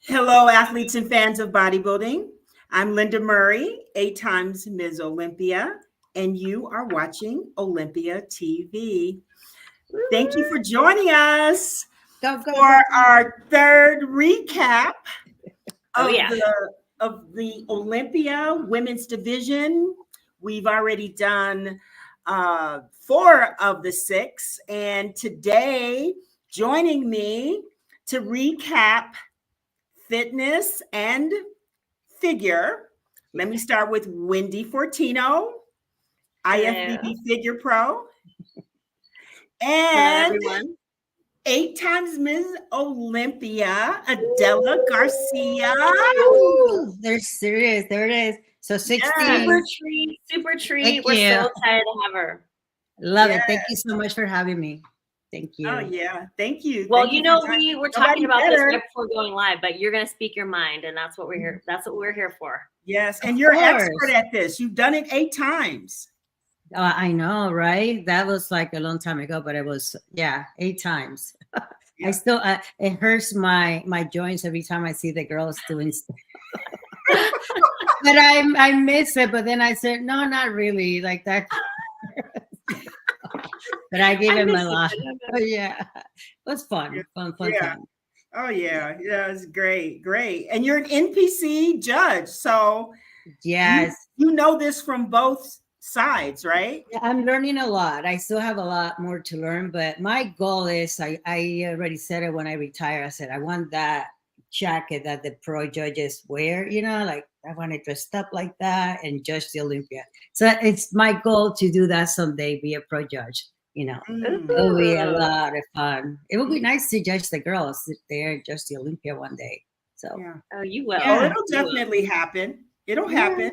Hello, athletes and fans of bodybuilding. I'm Lenda Murray, 8 times Ms. Olympia, and you are watching Olympia TV. Thank you for joining us for our third recap of the Olympia women's division. We've already done 4 of the 6, and today joining me to recap fitness and figure. Let me start with Wendy Fortino, IFBB Figure Pro, and 8 times Ms. Olympia, Adela Garcia. Ooh, they're serious. There it is. So 16. Super treat. We're so excited to have her. Love it. Thank you so much for having me. Thank you. Oh, yeah. Thank you. Well, we were talking about this right before going live, but you're going to speak your mind, and that's what we're here. That's what we're here for. Yes, and you're an expert at this. You've done it 8 times. I know, right? That was like a long time ago, but it was 8 times. I still it hurts my joints every time I see the girls doing stuff. But I miss it. But then I said, no, not really like that. But I gave him a lot. Oh, yeah, it was fun time. Oh yeah, it was great. And you're an NPC judge, so yes, you know this from both sides, right? Yeah, I'm learning a lot. I still have a lot more to learn, but my goal is I already said it when I retire. I said I want that jacket that the pro judges wear, like I want to dress up like that and judge the Olympia. So it's my goal to do that someday, be a pro judge. It'll be a lot of fun. It will be nice to judge the girls if they're just the Olympia one day. So you will. Oh, it'll definitely happen. It'll happen.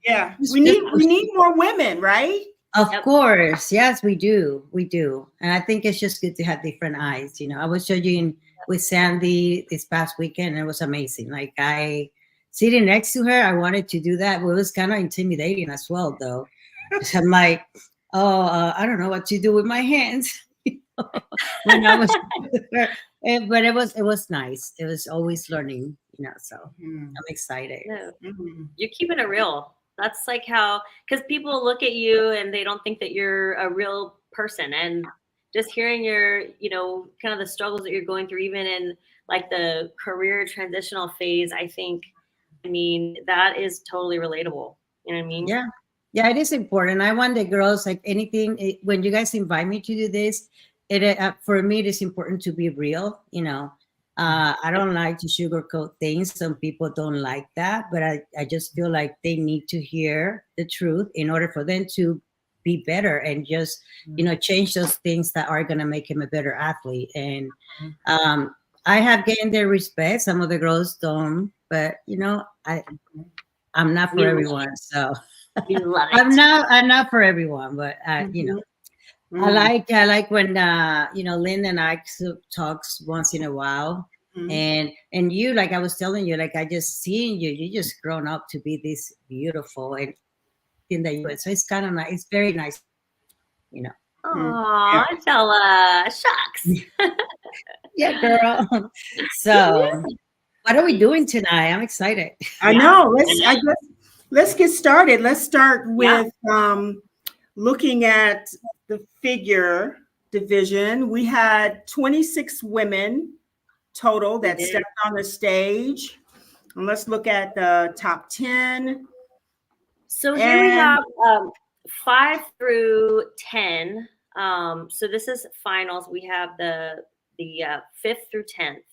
Yeah. We need more women, right? Of course. Yes, we do. And I think it's just good to have different eyes. I was judging with Sandy this past weekend, and it was amazing. Like sitting next to her, I wanted to do that. But it was kind of intimidating as well, though. So I'm like, I don't know what to do with my hands. When I was with her. But it was nice. It was always learning, so I'm excited. You're keeping it real. That's like how, because people look at you and they don't think that you're a real person, and just hearing your, kind of the struggles that you're going through, even in like the career transitional phase, that is totally relatable. You know what I mean? Yeah, it is important. I want the girls, like anything, when you guys invite me to do this, for me, it is important to be real. I don't like to sugarcoat things. Some people don't like that, but I just feel like they need to hear the truth in order for them to be better and just, change those things that are going to make him a better athlete. And I have gained their respect. Some of the girls don't, but, I'm not for everyone. So I'm not for everyone, but, I like when Lynn and I talks once in a while, and you, like I was telling you, like I just seeing you just grown up to be this beautiful and in the US. So it's kind of nice. It's very nice, Oh, Adela, shucks. Yeah, girl. So what are we doing tonight? I'm excited. I know. Let's get started. Let's start with looking at the figure division. We had 26 women total that stepped on the stage. And let's look at the top 10. So here we have 5 through 10. So this is finals. We have the 5th through 10th.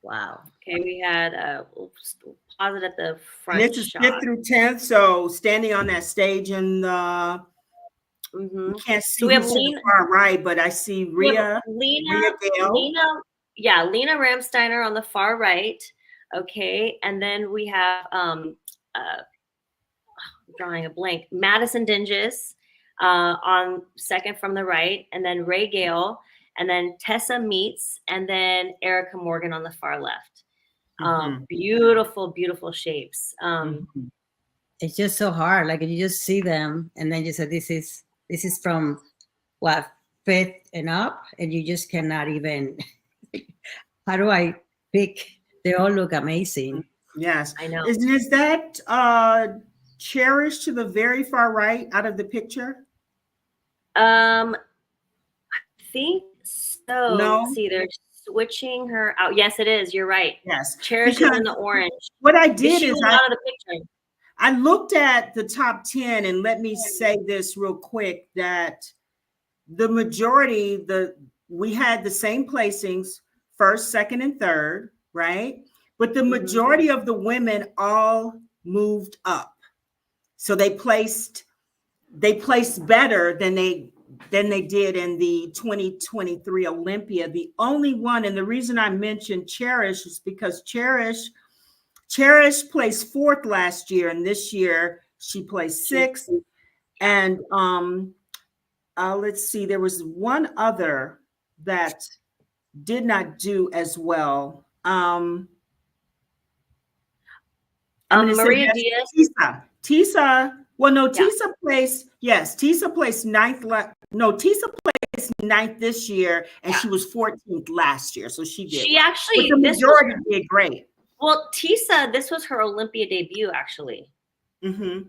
Wow. Okay, we had pause it at the front. And this is 5th through 10th. So standing on that stage in the you can't see. So we have Lena far right, but I see Lena Ramsteiner on the far right. Okay, and then we have drawing a blank, Madison Dinges on second from the right, and then Ray Gale, and then Tessa Meets, and then Erica Morgan on the far left. Beautiful shapes. It's just so hard. Like you just see them, and then you say, "This is from what 5th and up," and you just cannot even how do I pick? They all look amazing. Yes. I know. Is that Cherish to the very far right out of the picture? I think so. No. Let's see, they're switching her out. Yes, it is. You're right. Yes. Cherish is in the orange. What I Is did she is out of the picture? I looked at the top 10, and let me say this real quick, that the majority, we had the same placings, first, second, and third, right? But the majority of the women all moved up. So they placed better than they did in the 2023 Olympia. The only one, and the reason I mentioned Cherish is because Cherish placed fourth last year, and this year she placed sixth. And let's see, there was one other that did not do as well. Maria Diaz. Tisa. Well, no, Tisa placed. Yes, Tisa placed ninth. Tisa placed ninth this year, and she was 14th last year. So she did. She actually, but the majority did great. Well, Tisa, this was her Olympia debut, actually. Mm-hmm.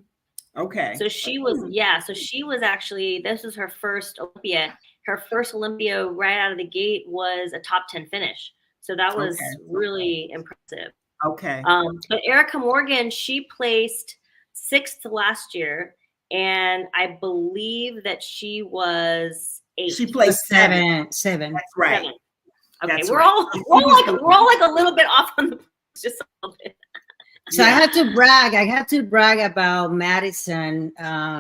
Okay. So she was, So she was actually. This was her first Olympia. Her first Olympia right out of the gate was a top 10 finish. So that was really impressive. Okay. But Erica Morgan, she placed sixth last year, and I believe that she was eighth. She placed seven. That's right. 7. Okay, That's we're all like a little bit off on the just a little bit. So I had to brag about Madison.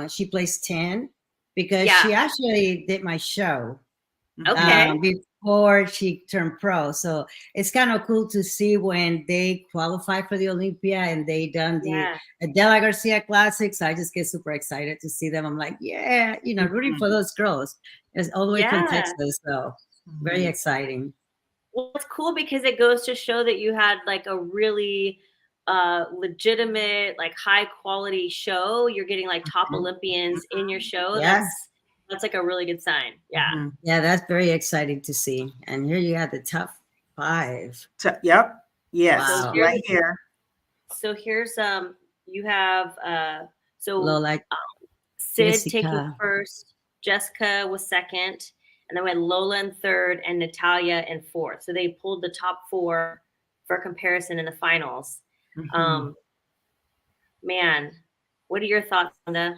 She placed 10 because she actually did my show. Okay. Before she turned pro. So it's kind of cool to see when they qualify for the Olympia and they done the Adela Garcia Classics. I just get super excited to see them. I'm like, rooting for those girls. It's all the way from Texas. So very exciting. Well, it's cool because it goes to show that you had like a really legitimate, like high quality show. You're getting like top Olympians in your show. That's like a really good sign. Yeah. Yeah, that's very exciting to see. And here you have the top 5. Yep. Yes. Wow. Right here. So here's you have Lola, Sid Jessica. taking first, Jessica was second, and then we had Lola in third and Natalia in fourth. So they pulled the top 4 for comparison in the finals. Man, what are your thoughts, Lenda?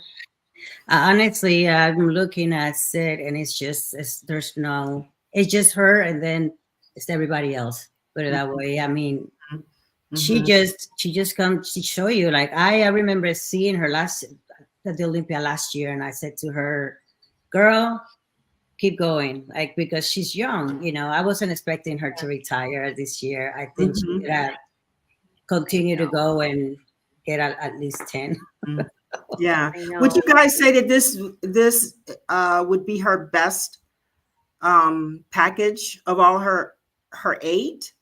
Honestly, I'm looking at Sid, and it's just her, and then it's everybody else. Put it that way. I mean, she just comes to show you. Like I remember seeing her at the Olympia last year, and I said to her, "Girl, keep going." Like because she's young, I wasn't expecting her to retire this year. I think she could continue to go and get at least 10. Yeah. Would you guys say that this would be her best package of all her 8?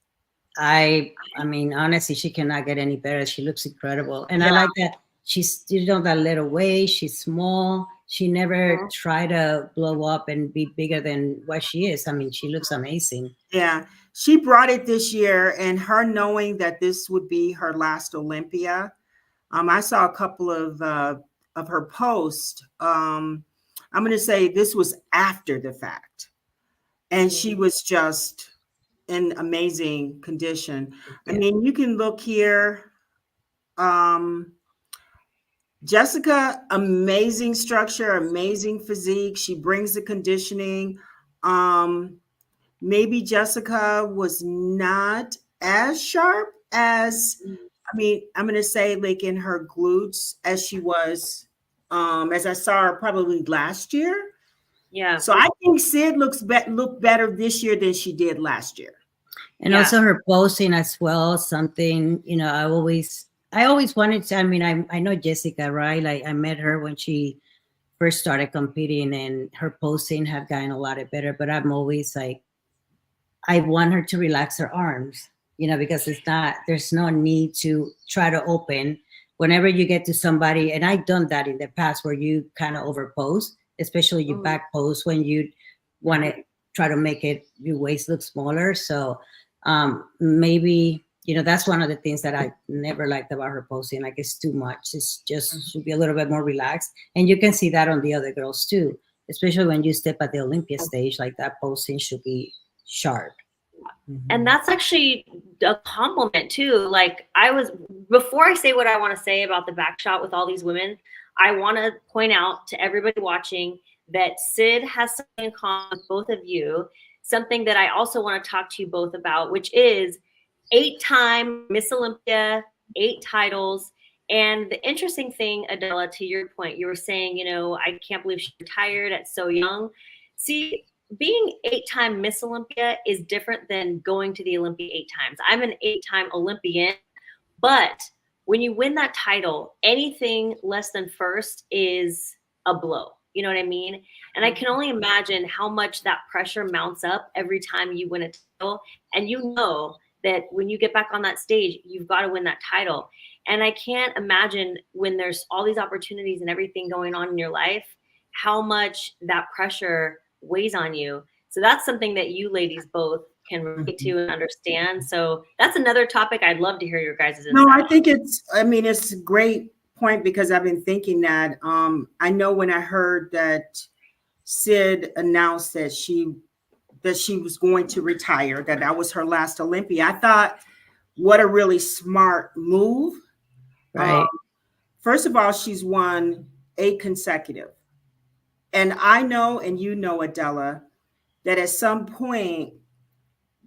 I mean, honestly, she cannot get any better. She looks incredible. And I like that she's still that little waist. She's small. She never tried to blow up and be bigger than what she is. I mean, she looks amazing. Yeah. She brought it this year, and her knowing that this would be her last Olympia. I saw a couple of her posts. I'm going to say this was after the fact, and she was just in amazing condition. I mean, you can look here. Jessica, amazing structure, amazing physique. She brings the conditioning. Maybe Jessica was not as sharp as. I mean, I'm going to say like in her glutes as she was, as I saw her probably last year. Yeah. So I think Sid looked better this year than she did last year. And also her posing as well. Something, I always wanted to, I mean, I know Jessica, right? Like I met her when she first started competing, and her posing had gotten a lot better, but I'm always like, I want her to relax her arms. Because there's no need to try to open whenever you get to somebody. And I've done that in the past where you kind of overpose, especially you back pose when you want to try to make your waist look smaller. So Maybe, that's one of the things that I never liked about her posing. Like, it's too much. It's just should be a little bit more relaxed. And you can see that on the other girls too, especially when you step at the Olympia stage, like that posing should be sharp. And that's actually a compliment too. Like, before I say what I want to say about the back shot with all these women, I want to point out to everybody watching that Sid has something in common with both of you, something that I also want to talk to you both about, which is 8-time Miss Olympia, 8 titles. And the interesting thing, Adela, to your point, you were saying, I can't believe she retired at so young. See, being 8-time Miss Olympia is different than going to the Olympia 8 times. I'm an 8-time Olympian, but when you win that title, anything less than first is a blow. You know what I mean? And I can only imagine how much that pressure mounts up every time you win a title. And that when you get back on that stage, you've got to win that title. And I can't imagine when there's all these opportunities and everything going on in your life, how much that pressure weighs on you. So that's something that you ladies both can relate to and understand. So that's another topic I'd love to hear your guys' insight. No, I think it's a great point, because I've been thinking that I know when I heard that Sid announced that she was going to retire, that was her last Olympia, I thought, what a really smart move. Right. First of all, she's won 8 consecutive. And I know, and Adela, that at some point,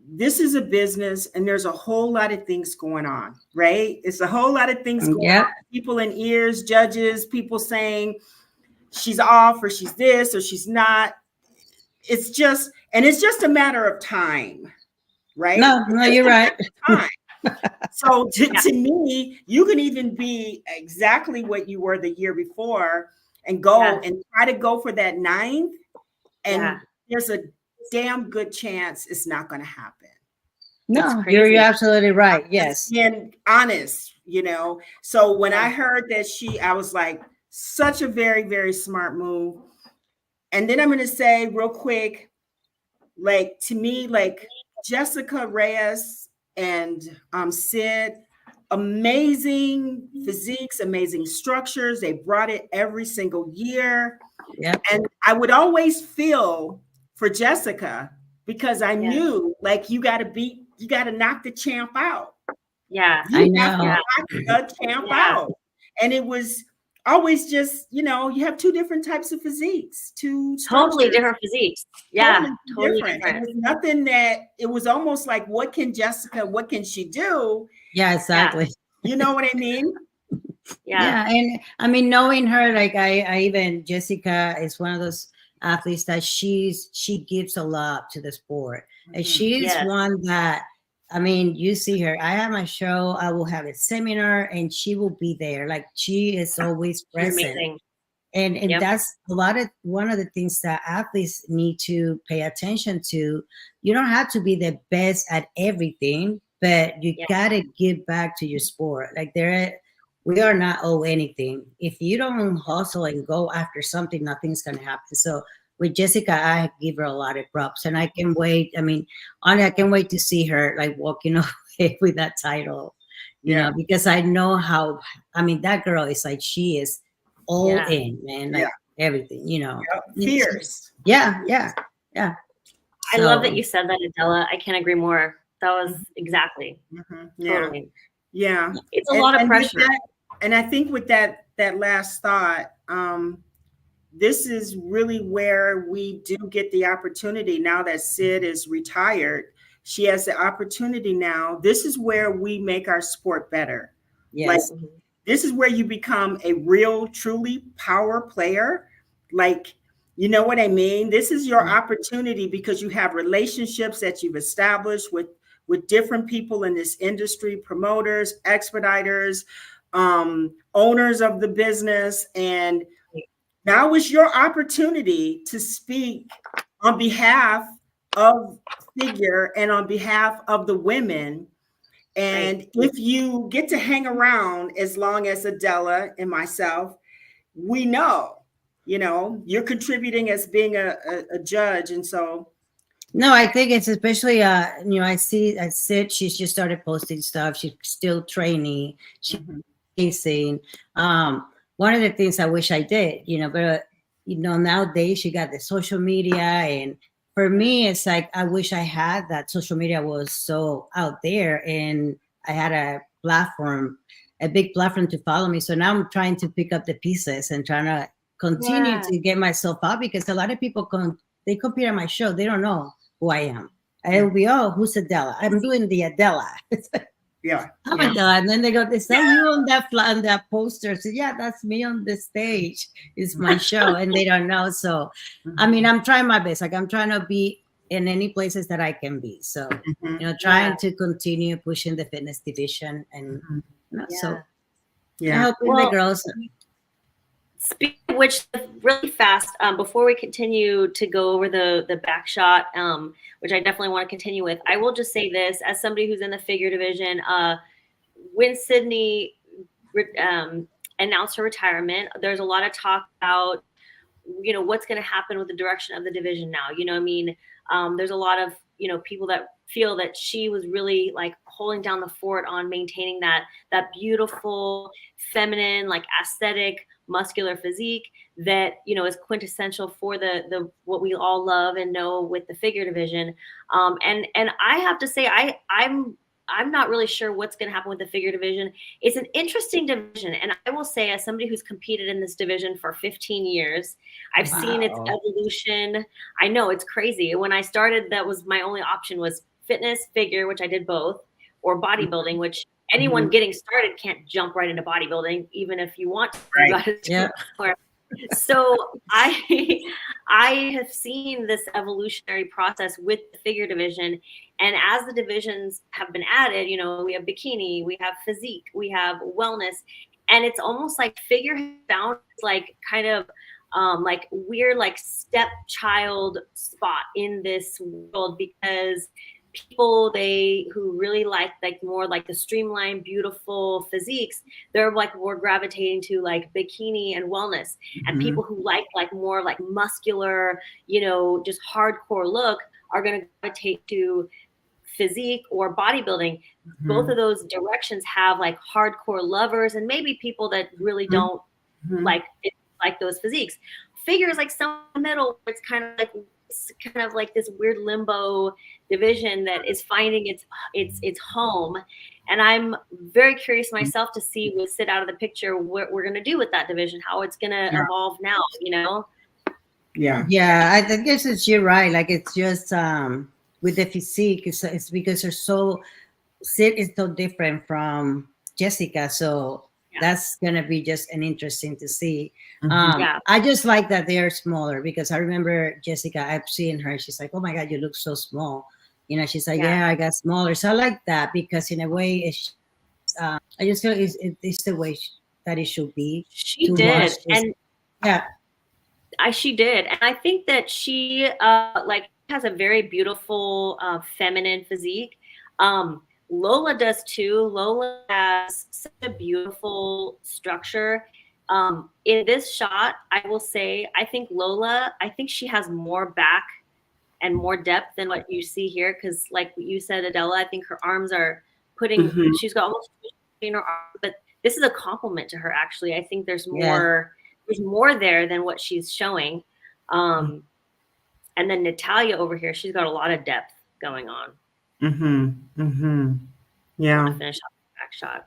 this is a business and there's a whole lot of things going on, right? It's a whole lot of things going on. People in ears, judges, people saying she's off or she's this or she's not. It's just a matter of time, right? No, you're right. Time. So to me, you can even be exactly what you were the year before and go and try to go for that 9th. And there's a damn good chance it's not going to happen. No, you're absolutely right. Yes. And honest, So when I heard that I was like, such a very, very smart move. And then I'm going to say real quick, like, to me, like Jessica Reyes and Sid, amazing physiques, amazing structures. They brought it every single year. Yep. And I would always feel for Jessica, because I knew, like, you got to knock the champ out. Yeah, I know. Knock the champ out. And it was always just, you have 2 different types of physiques, 2 totally different physiques. Yeah, totally different. And there's nothing that, it was almost like, what can she do? Yeah, exactly. You know what I mean? Yeah. And I mean, knowing her, like I even, Jessica is one of those athletes that she gives a lot to the sport. And she's one that, I mean, you see her, I have my show, I will have a seminar and she will be there. Like, she is always present. Amazing. And that's one of the things that athletes need to pay attention to. You don't have to be the best at everything, but you gotta give back to your sport. Like, we are not owed anything. If you don't hustle and go after something, nothing's gonna happen. So with Jessica, I give her a lot of props, and I can wait. I mean, I can't wait to see her like walking away with that title, you know, because I know how. I mean, that girl is like, she is all in, man, like everything, fierce. Yeah. I love that you said that, Adela. I can't agree more. That was exactly. Totally. Yeah. It's a lot of pressure. And I think with that last thought, this is really where we do get the opportunity now that Sid is retired. She has the opportunity now. This is where we make our sport better. Yes. Like, this is where you become a real, truly power player. Like, you know what I mean? This is your opportunity, because you have relationships that you've established with different people in this industry, promoters, expediters, owners of the business. And now is your opportunity to speak on behalf of Figure and on behalf of the women. And if you get to hang around as long as Adela and myself, we know, you're contributing as being a judge. And so No, I think it's especially I said she's just started posting stuff. She's still training. She's amazing. One of the things I wish I did, but nowadays you got the social media, and for me it's like I wish I had that. Social media was so out there, and I had a big platform to follow me. So now I'm trying to pick up the pieces and trying to continue to get myself out, because a lot of people they compete on my show. They don't know who I am. I'll be, oh, who's Adela? I'm doing the Adela. Yeah. I'm Adela. And then they go, is that you on that poster? So yeah, that's me on the stage. It's my show. And they don't know. So, I mean, I'm trying my best. Like, I'm trying to be in any places that I can be. So, trying to continue pushing the fitness division. And so helping the girls. Speaking of which, really fast, before we continue to go over the back shot, which I definitely want to continue with, I will just say this, as somebody who's in the figure division, when Sydney announced her retirement, there's a lot of talk about, what's going to happen with the direction of the division now. There's a lot of, people that feel that she was really like holding down the fort on maintaining that beautiful, feminine, like aesthetic, muscular physique that is quintessential for the what we all love and know with the figure division. And I have to say I'm not really sure what's going to happen with the figure division. It's an interesting division, and I will say, as somebody who's competed in this division for 15 years, I've seen its evolution. I know, it's crazy. When I started, that was my only option, was fitness, figure, which I did both, or bodybuilding, which anyone getting started can't jump right into bodybuilding, even if you want to. Yeah. So I have seen this evolutionary process with the figure division, and as the divisions have been added, we have bikini, we have physique, we have wellness, and it's almost like figure has found like kind of like weird like stepchild spot in this world, because people who really like more like the streamlined, beautiful physiques, they're like more gravitating to like bikini and wellness. And people who like more like muscular, just hardcore look are going to gravitate to physique or bodybuilding. Both of those directions have like hardcore lovers and maybe people that really don't like those physiques. Figure is like some middle. It's kind of like this weird limbo division that is finding its home. And I'm very curious myself to see, with Sid out of the picture, what we're going to do with that division, how it's going to evolve now, Yeah, I guess you're right. Like, it's just with the physique, it's because Sid is so different from Jessica. So that's going to be just an interesting to see. I just like that they are smaller, because I remember Jessica, I've seen her. She's like, oh my God, you look so small. She's like, yeah, I got smaller. So I like that, because in a way, I just feel it's the way that it should be. She did. She did. And I think that she has a very beautiful feminine physique. Lola does too. Lola has such a beautiful structure. In this shot, I will say, I think she has more back and more depth than what you see here. Because like you said, Adela, I think her arms are she's got almost in her arms, but this is a compliment to her, actually. I think there's more there than what she's showing. And then Natalia over here, she's got a lot of depth going on. Yeah. Finish off the back shot.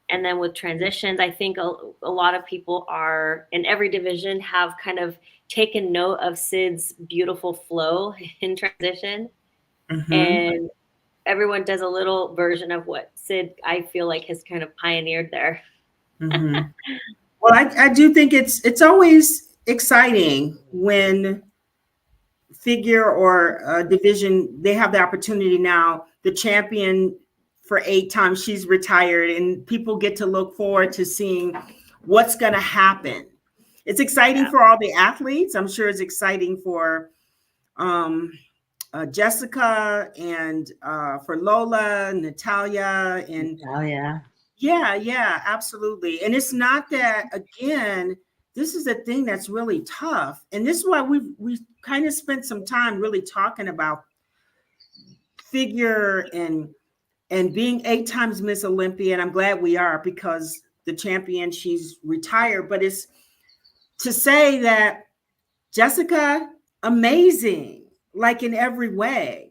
And then with transitions, I think a lot of people are in every division have kind of taken note of Sid's beautiful flow in transition. And everyone does a little version of what Sid, I feel like, has kind of pioneered there. Well, I do think it's always exciting when figure or division, they have the opportunity now, the champion for 8 times, she's retired, and people get to look forward to seeing what's going to happen. It's exciting for all the athletes. I'm sure it's exciting for Jessica and for Lola, Natalia, and yeah, absolutely. And it's not that, again, a thing that's really tough. And this is why we kind of spent some time really talking about figure and being 8 times Miss Olympia. And I'm glad we are, because the champion, she's retired. But it's to say that Jessica, amazing, like in every way.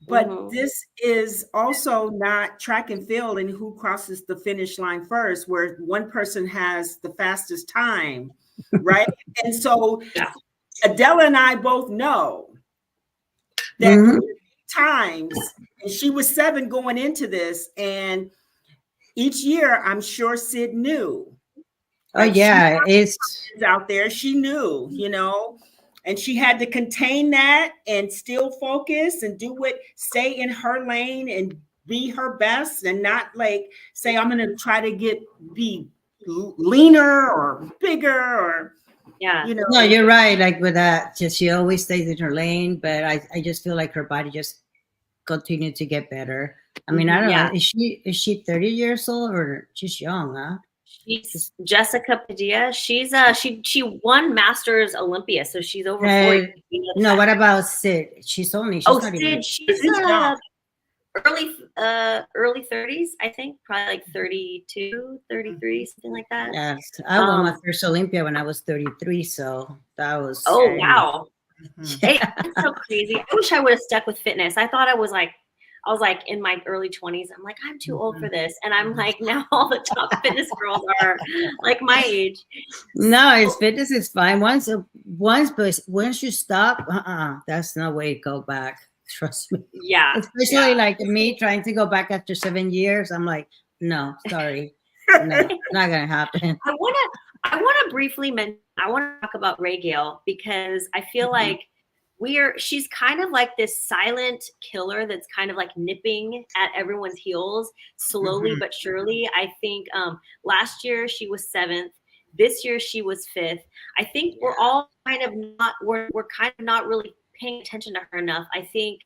But this is also not track and field and who crosses the finish line first, where one person has the fastest time, right? And so Adela and I both know that times, and she was 7 going into this, and each year I'm sure Sid knew. Oh yeah, it's out there. She knew, you know, and she had to contain that and still focus and stay in her lane and be her best, and not like say, I'm going to try to be leaner or bigger or, you know. No, you're right. Like with that, just she always stays in her lane, but I just feel like her body just continued to get better. I mean, I don't know. Is she 30 years old or she's young, huh? She's Jessica Padilla. She's she won Masters Olympia, so she's over 40. No, what about Sid? She's not Sid, even, she's early 30s, I think, probably like 32, 33, something like that. Yes, I won my first Olympia when I was 33, so that was. Oh wow, hey, that's so crazy. I wish I would have stuck with fitness. I thought I was like in my early 20s. I'm like, I'm too old for this. And I'm like, now all the top fitness girls are like my age. No, fitness is fine. Once you stop, that's no way to go back. Trust me. Yeah. Especially like me trying to go back after 7 years. I'm like, no, sorry. No, not gonna happen. I wanna briefly mention, I want to talk about Ray Gale, because I feel like she's kind of like this silent killer that's kind of like nipping at everyone's heels slowly but surely. I think last year she was 7th. This year she was 5th. I think we're all kind of not really paying attention to her enough. I think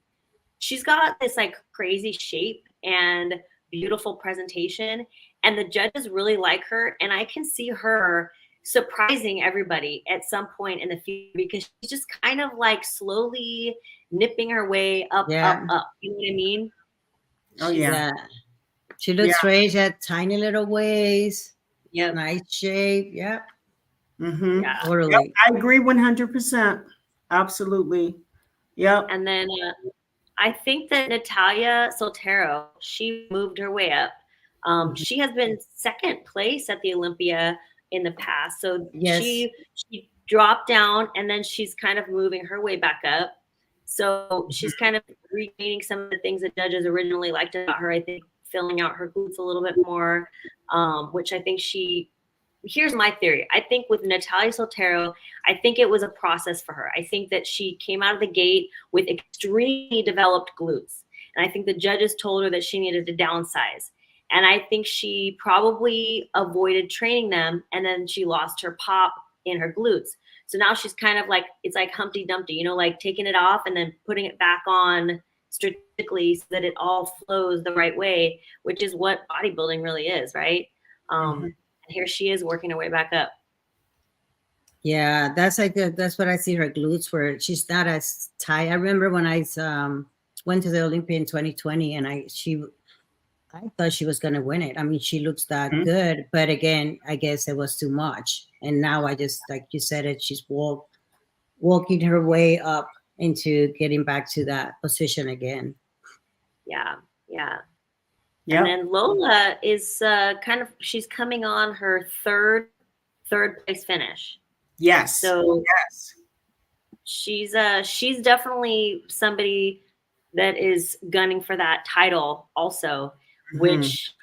she's got this like crazy shape and beautiful presentation, and the judges really like her, and I can see her surprising everybody at some point in the future, because she's just kind of like slowly nipping her way up, up. You know what I mean? Oh yeah. She looks great. She had tiny little waist. Yeah. Nice shape. Yep. Yeah. Totally. Yep. I agree 100%. Absolutely. Yep. And then I think that Natalia Soltero, she moved her way up. She has been 2nd place at the Olympia in the past. So she dropped down, and then she's kind of moving her way back up. So she's kind of regaining some of the things that judges originally liked about her. I think filling out her glutes a little bit more, which I think here's my theory. I think with Natalia Soltero, I think it was a process for her. I think that she came out of the gate with extremely developed glutes. And I think the judges told her that she needed to downsize. And I think she probably avoided training them, and then she lost her pop in her glutes. So now she's kind of like, it's like Humpty Dumpty, you know, like taking it off and then putting it back on strategically so that it all flows the right way, which is what bodybuilding really is, right? And here she is working her way back up. Yeah, that's what I see her glutes where she's not as tight. I remember when I went to the Olympia in 2020, and I thought she was going to win it. I mean, she looks that good, but again, I guess it was too much. And now I just, like you said, she's walking her way up into getting back to that position again. Yeah. And then Lola is she's coming on her third place finish. Yes. So she's definitely somebody that is gunning for that title also, which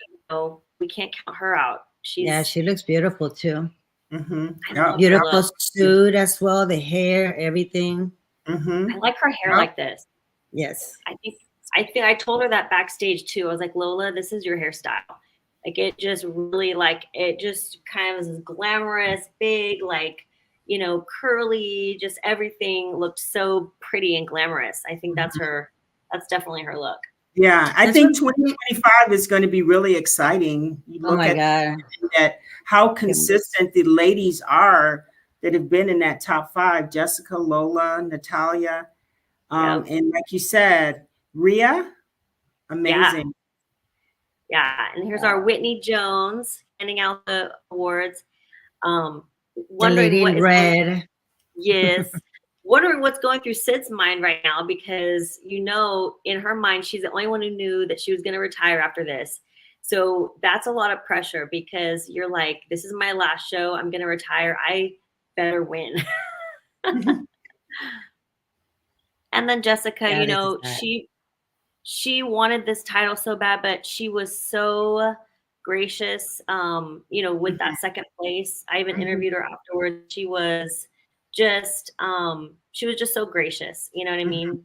we can't count her out. She looks beautiful too. Beautiful suit as well, the hair, everything. I like her hair like this. Yes. I think I told her that backstage too. I was like, Lola, this is your hairstyle. Like it just really it just kind of was glamorous, big, like, you know, curly, just everything looked so pretty and glamorous. I think that's definitely her look. Yeah, I That's think what- 2025 is going to be really exciting. You Oh look my at God. that, how consistent the ladies are that have been in that top 5: Jessica, Lola, Natalia, Yep. and like you said, Rhea, Yeah. amazing. Yeah. And here's our Whitney Jones handing out the awards. The Wondering lady what in is going, red. yes. Wondering what's going through Sid's mind right now, because in her mind, she's the only one who knew that she was going to retire after this. So that's a lot of pressure, because you're like, this is my last show. I'm going to retire. I better win. And then Jessica, Yeah, this is bad. she wanted this title so bad, but she was so gracious, with that second place. I even interviewed her afterwards. She was just so gracious. You know what I mean?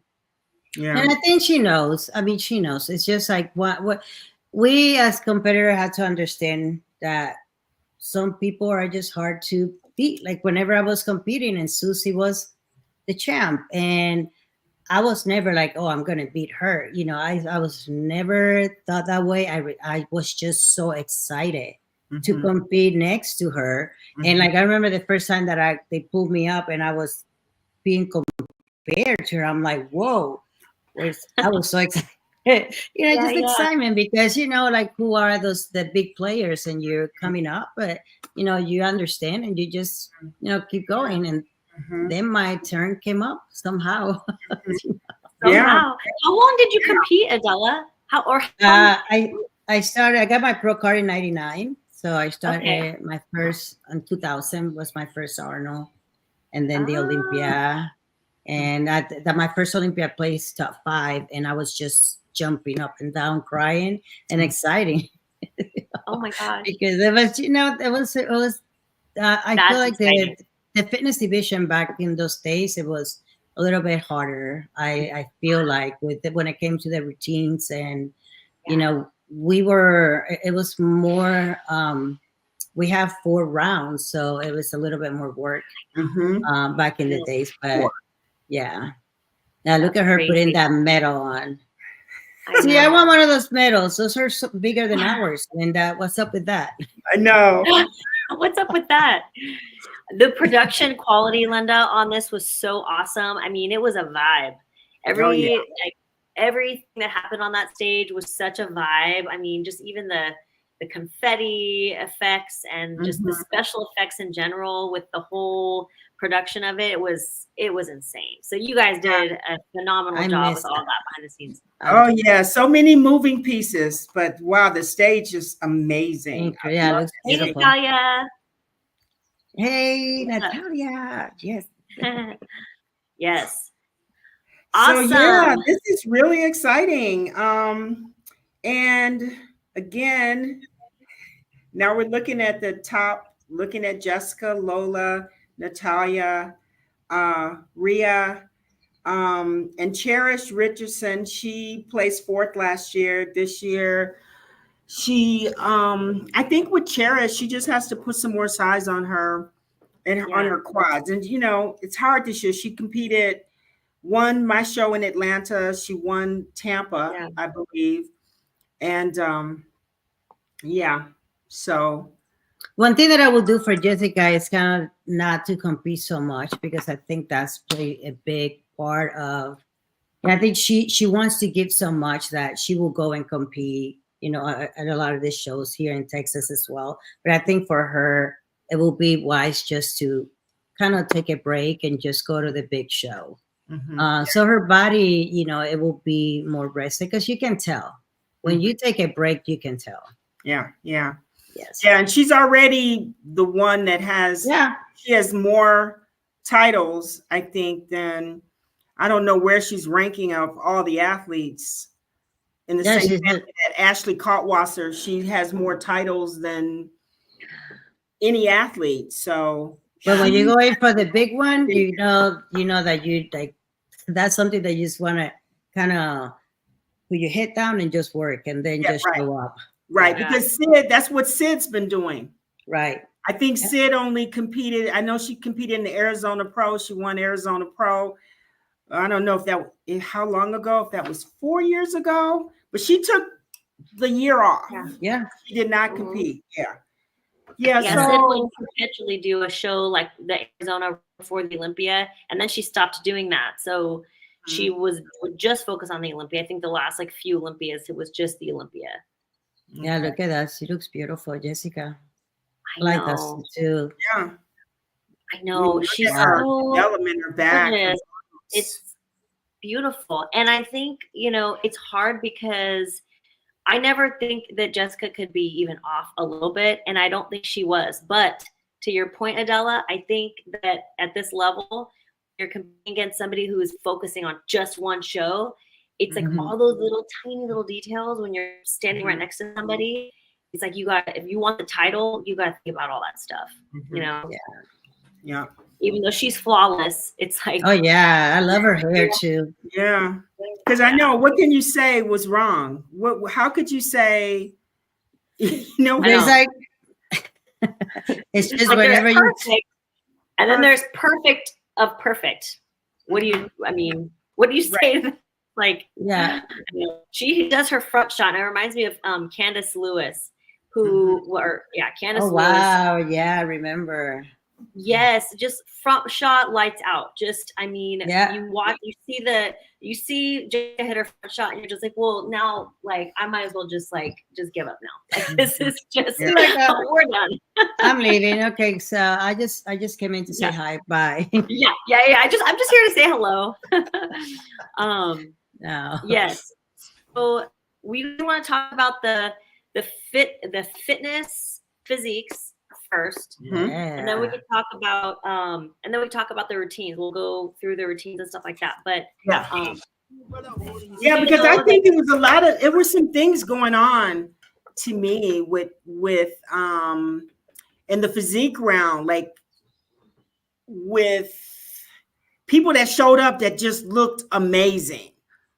Yeah. And I think she knows. I mean, she knows. It's just like what we as competitors had to understand, that some people are just hard to beat. Like whenever I was competing and Susie was the champ, and I was never like, oh, I'm gonna beat her. I was never thought that way. I was just so excited to compete next to her. And like I remember the first time that they pulled me up and I was being compared to her, I'm like, whoa. I was so excited. Just excitement, because like, who are the big players, and you're coming up, but you understand, and you just keep going. And then my turn came up somehow. Somehow. How long did you compete, Adela? I started. I got my pro card in '99, so I started my first in 2000 was my first Arnold, and then the Olympia. And that my first Olympia placed top 5, and I was just jumping up and down, crying and exciting. Oh my gosh! Because it was. I feel like the fitness division back in those days, it was a little bit harder. I feel like when it came to the routines, and it was more. We have 4 rounds, so it was a little bit more work back in the days, but. Yeah. Now look at her putting that medal on. I want one of those medals. Those are bigger than ours. And what's up with that? I know. What's up with that? The production quality, Lenda, on this was so awesome. I mean, it was a vibe. Everything that happened on that stage was such a vibe. I mean, just even the confetti effects and just the special effects in general with the whole production of it, it was insane. So you guys did a phenomenal job with all that behind the scenes. Oh yeah, so many moving pieces, but wow, the stage is amazing. Yeah, it looks beautiful. Hey, Natalia. Hey, Natalia. Yes. Yes. Awesome. So yeah, Awesome. this is really exciting. And again, now we're looking at the top, looking at Jessica, Lola, Natalia, Rhea, and Cherish Richardson. She placed 4th last year. This year, she, I think with Cherish, she just has to put some more size on her and on her quads. And it's hard this year. She won my show in Atlanta. She won Tampa, I believe. And so. One thing that I will do for Jessica is kind of not to compete so much, because I think that's played a big part of. And I think she wants to give so much that she will go and compete, at a lot of these shows here in Texas as well. But I think for her, it will be wise just to kind of take a break and just go to the big show. So her body, it will be more rested, because you can tell when you take a break, you can tell. Yeah. Yes. Yeah, and she's already the one that has. Yeah. She has more titles, I think, than I don't know where she's ranking of all the athletes. In the same way that Ashley Kaltwasser, she has more titles than any athlete. So, but when you go in for the big one, you know that you like. That's something that you just want to kind of put your head down and just work, and then just show up. Right, because Sid, that's what Sid's been doing. Right. I think Sid only competed. I know she competed in the Arizona Pro. She won Arizona Pro. I don't know how long ago, if that was 4 years ago, but she took the year off. Yeah. She did not compete. Yeah. Yeah, Sid would perpetually do a show like the Arizona before the Olympia, and then she stopped doing that. So she would just focus on the Olympia. I think the last like few Olympias, it was just the Olympia. Yeah, look at that. She looks beautiful, Jessica. I like know. that too. Yeah. I know. She's her so development, her back. gorgeous. It's beautiful. And I think, you know, it's hard because I never think that Jessica could be even off a little bit. And I don't think she was. But to your point, Adela, I think that at this level, you're competing against somebody who is focusing on just one show. It's like all those little tiny little details when you're standing right next to somebody. It's like if you want the title, you got to think about all that stuff, you know? Yeah. Even though she's flawless, it's like. Oh, yeah. I love her hair too. Yeah. Because I know, what can you say was wrong? How could you say, you know, There's like, it's just like whenever you. And then there's perfect of perfect. What do you say? Like, yeah, she does her front shot. And it reminds me of Candace Lewis, Candace Lewis. Wow. Yeah, I remember. Yes, just front shot, lights out. Just, you see Jessica hit her front shot, and you're just like, well, now, like, I might as well just give up now. Like, this is just we're done. I'm leaving. Okay, so I just came in to say hi. Bye. Yeah. I'm just here to say hello. No. Yes. So we want to talk about the fitness physiques first, and then we can talk about the routines. We'll go through the routines and stuff like that. But because I think there were some things going on to me with in the physique round, like with people that showed up that just looked amazing,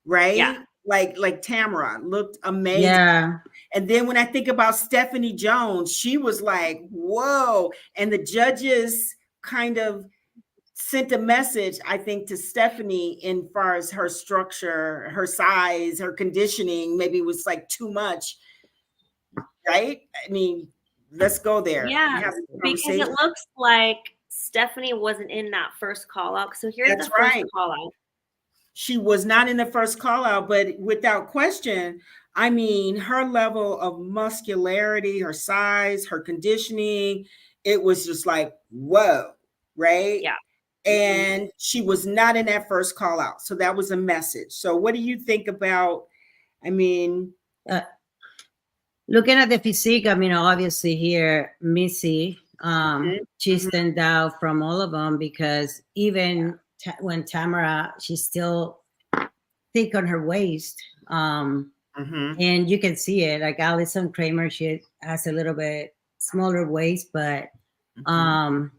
right? Yeah. Like Tamara looked amazing. Yeah. And then when I think about Stephanie Jones, she was like, whoa. And the judges kind of sent a message, I think, to Stephanie in far as her structure, her size, her conditioning, maybe it was like too much, right? I mean, let's go there. Yeah, because it looks like Stephanie wasn't in that first call out. So here's the first call out. She was not in the first call out, but without question, I mean, her level of muscularity, her size, her conditioning, it was just like, whoa, right? Yeah. And she was not in that first call out. So that was a message. So what do you think about, looking at the physique, obviously here, Missy, she stand out from all of them because even when Tamara, she's still thick on her waist. And you can see it. Like Alison Kramer, she has a little bit smaller waist, but and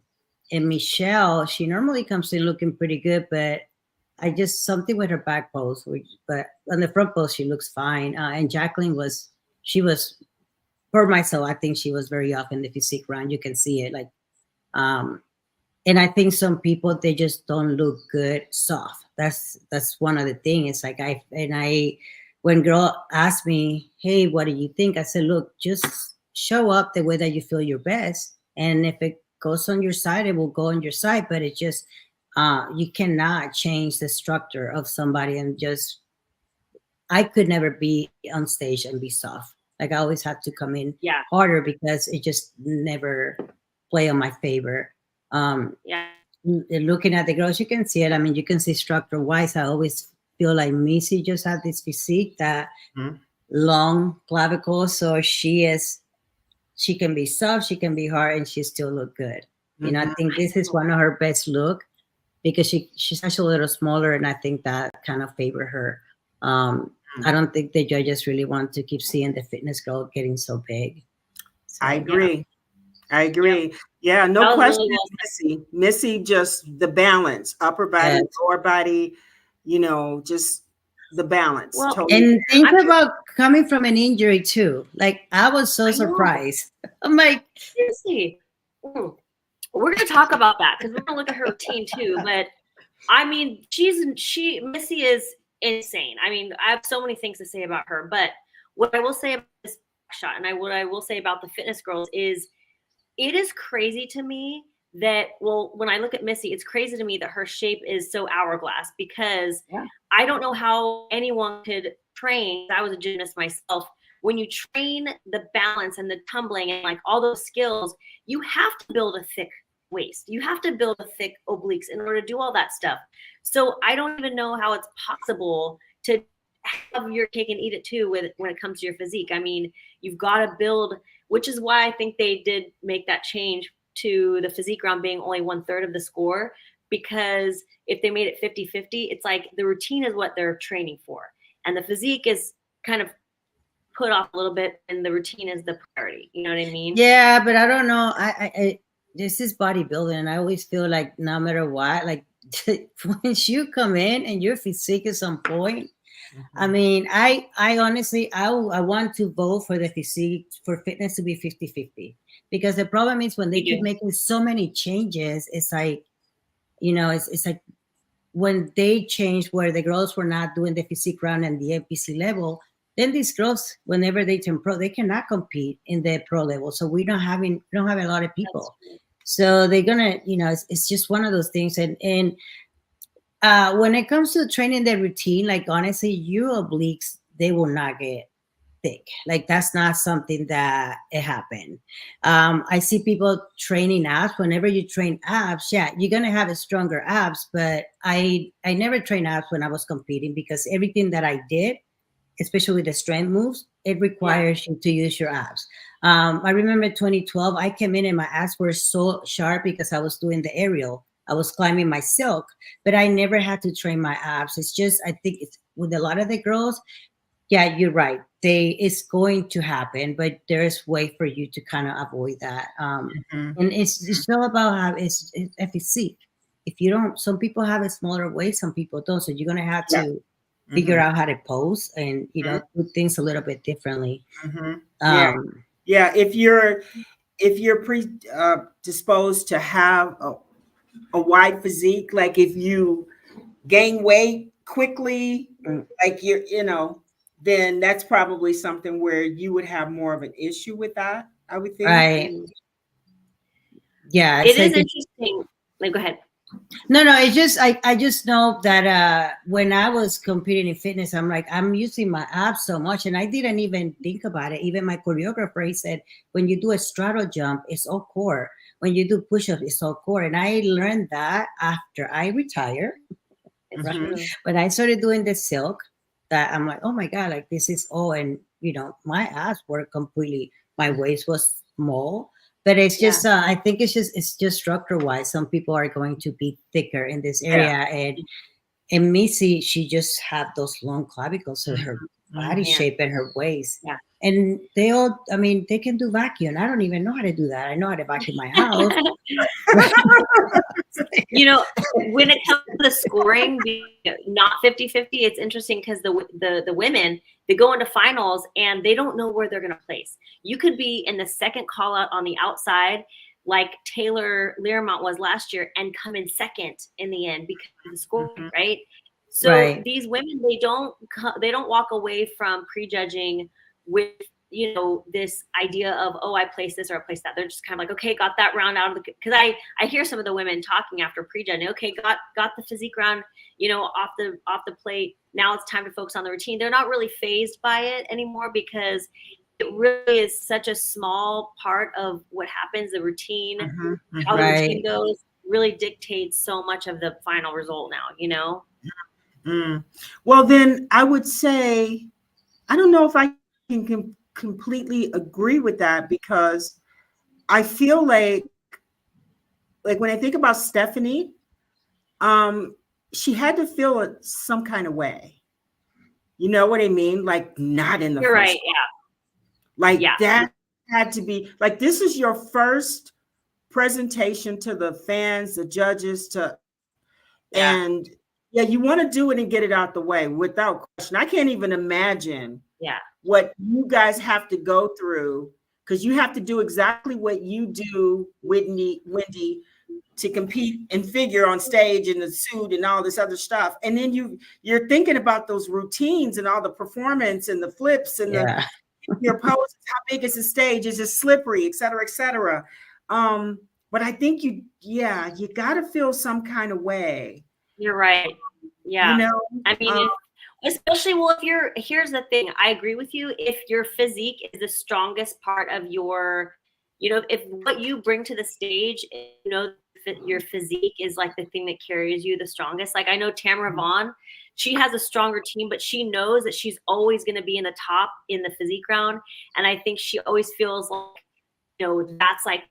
Michelle, she normally comes in looking pretty good, but something with her back pose, but on the front pose, she looks fine. And Jacqueline for myself, I think she was very off in the physique round. You can see it, like, and I think some people, they just don't look good soft. That's one of the things. It's like when girl asked me, hey, what do you think? I said, look, just show up the way that you feel your best. And if it goes on your side, it will go on your side. But it just, you cannot change the structure of somebody and I could never be on stage and be soft. Like I always have to come in harder because it just never play on my favor. Looking at the girls, you can see it. You can see structure wise. I always feel like Missy just had this physique, that long clavicle. So she can be soft, she can be hard, and she still look good. I think this is one of her best look because she's actually a little smaller, and I think that kind of favor her. I don't think the judges really want to keep seeing the fitness girl getting so big. So, I agree. Yeah, no question. Missy, just the balance, upper body, lower body, just the balance. Well, totally. And think about coming from an injury too. Like I was so surprised. I'm like, seriously. We're going to talk about that because we're going to look at her routine too. But Missy is insane. I mean, I have so many things to say about her, but what I will say about this shot, and what I will say about the fitness girls is, it is crazy to me that, well, when I look at Missy, it's crazy to me that her shape is so hourglass, because I don't know how anyone could train. I was a gymnast myself. When you train the balance and the tumbling and like all those skills, you have to build a thick waist. You have to build a thick obliques in order to do all that stuff. So I don't even know how it's possible to have your cake and eat it too when it comes to your physique. I mean, you've got to build, which is why I think they did make that change to the physique round being only 1/3 of the score, because if they made it 50-50, it's like the routine is what they're training for, and the physique is kind of put off a little bit, and the routine is the priority. You know what I mean? Yeah, but I don't know. I this is bodybuilding, and I always feel like no matter what, like once you come in and your physique is on point, I mean, I honestly, I want to vote for the physique, for fitness to be 50-50, because the problem is when they keep making so many changes, it's like, you know, it's like when they changed where the girls were not doing the physique round and the NPC level, then these girls, whenever they turn pro, they cannot compete in the pro level. So we don't have a lot of people. So they're gonna, you know, it's just one of those things. And when it comes to training the routine, like honestly, your obliques, they will not get thick. Like that's not something that it happened. I see people training abs. Whenever you train abs, yeah, you're gonna have a stronger abs. But I never trained abs when I was competing, because everything that I did, especially with the strength moves, it requires you to use your abs. I remember 2012, I came in and my abs were so sharp because I was doing the aerial. I was climbing my silk, but I never had to train my abs. It's just, I think it's with a lot of the girls, yeah, you're right. It's going to happen, but there's way for you to kind of avoid that. And it's all about how it's a physique. If you don't, some people have a smaller waist, some people don't. So you're going to have to figure out how to pose and, you know, do things a little bit differently. Yeah. If you're predisposed to have a wide physique, like if you gain weight quickly, like you know, then that's probably something where you would have more of an issue with that, I would think. Right. Yeah. It is interesting. Like, go ahead. No, it's just I just know that when I was competing in fitness, I'm like, I'm using my abs so much, and I didn't even think about it. Even my choreographer, he said, when you do a straddle jump, it's all core. When you do push-ups, it's all core. And I learned that after I retired. Right? But I started doing the silk, that I'm like, oh my God, like this is all, and you know, my abs were completely, my waist was small. But it's just, I think it's just structure wise. Some people are going to be thicker in this area, and Missy, she just had those long clavicles, so her body shape and her waist. Yeah. And they all, I mean, they can do vacuum. I don't even know how to do that. I know how to vacuum my house. You know, when it comes to the scoring, not 50-50, it's interesting because the women, they go into finals and they don't know where they're going to place. You could be in the second call out on the outside, like Taylor Learmont was last year, and come in second in the end because of the scoring, right? So these women, they don't walk away from prejudging with, you know, this idea of, oh, I placed this or I placed that. They're just kind of like, okay, got that round out of the, because I hear some of the women talking after prejudging, okay, got the physique round, you know, off the plate. Now it's time to focus on the routine. They're not really fazed by it anymore, because it really is such a small part of what happens. The routine, how the routine goes, really dictates so much of the final result now, you know? Well, then I would say, I don't know if I can completely agree with that, because I feel like when I think about Stephanie, she had to feel some kind of way. You know what I mean? Like not in the You're first right, place. Like that had to be like, this is your first presentation to the fans, the judges, and you want to do it and get it out the way without question. I can't even imagine what you guys have to go through, because you have to do exactly what you do, Wendy, to compete and figure on stage in the suit and all this other stuff. And then you're thinking about those routines and all the performance and the flips and your poses, how big is the stage? Is it slippery, et cetera, et cetera. But I think you got to feel some kind of way. You're right. Yeah. You know, I mean, especially, here's the thing. I agree with you. If your physique is the strongest part of your, if what you bring to the stage, your physique is like the thing that carries you the strongest. Like I know Tamara Vaughn, she has a strong routine, but she knows that she's always going to be in the top in the physique round. And I think she always feels like, that's like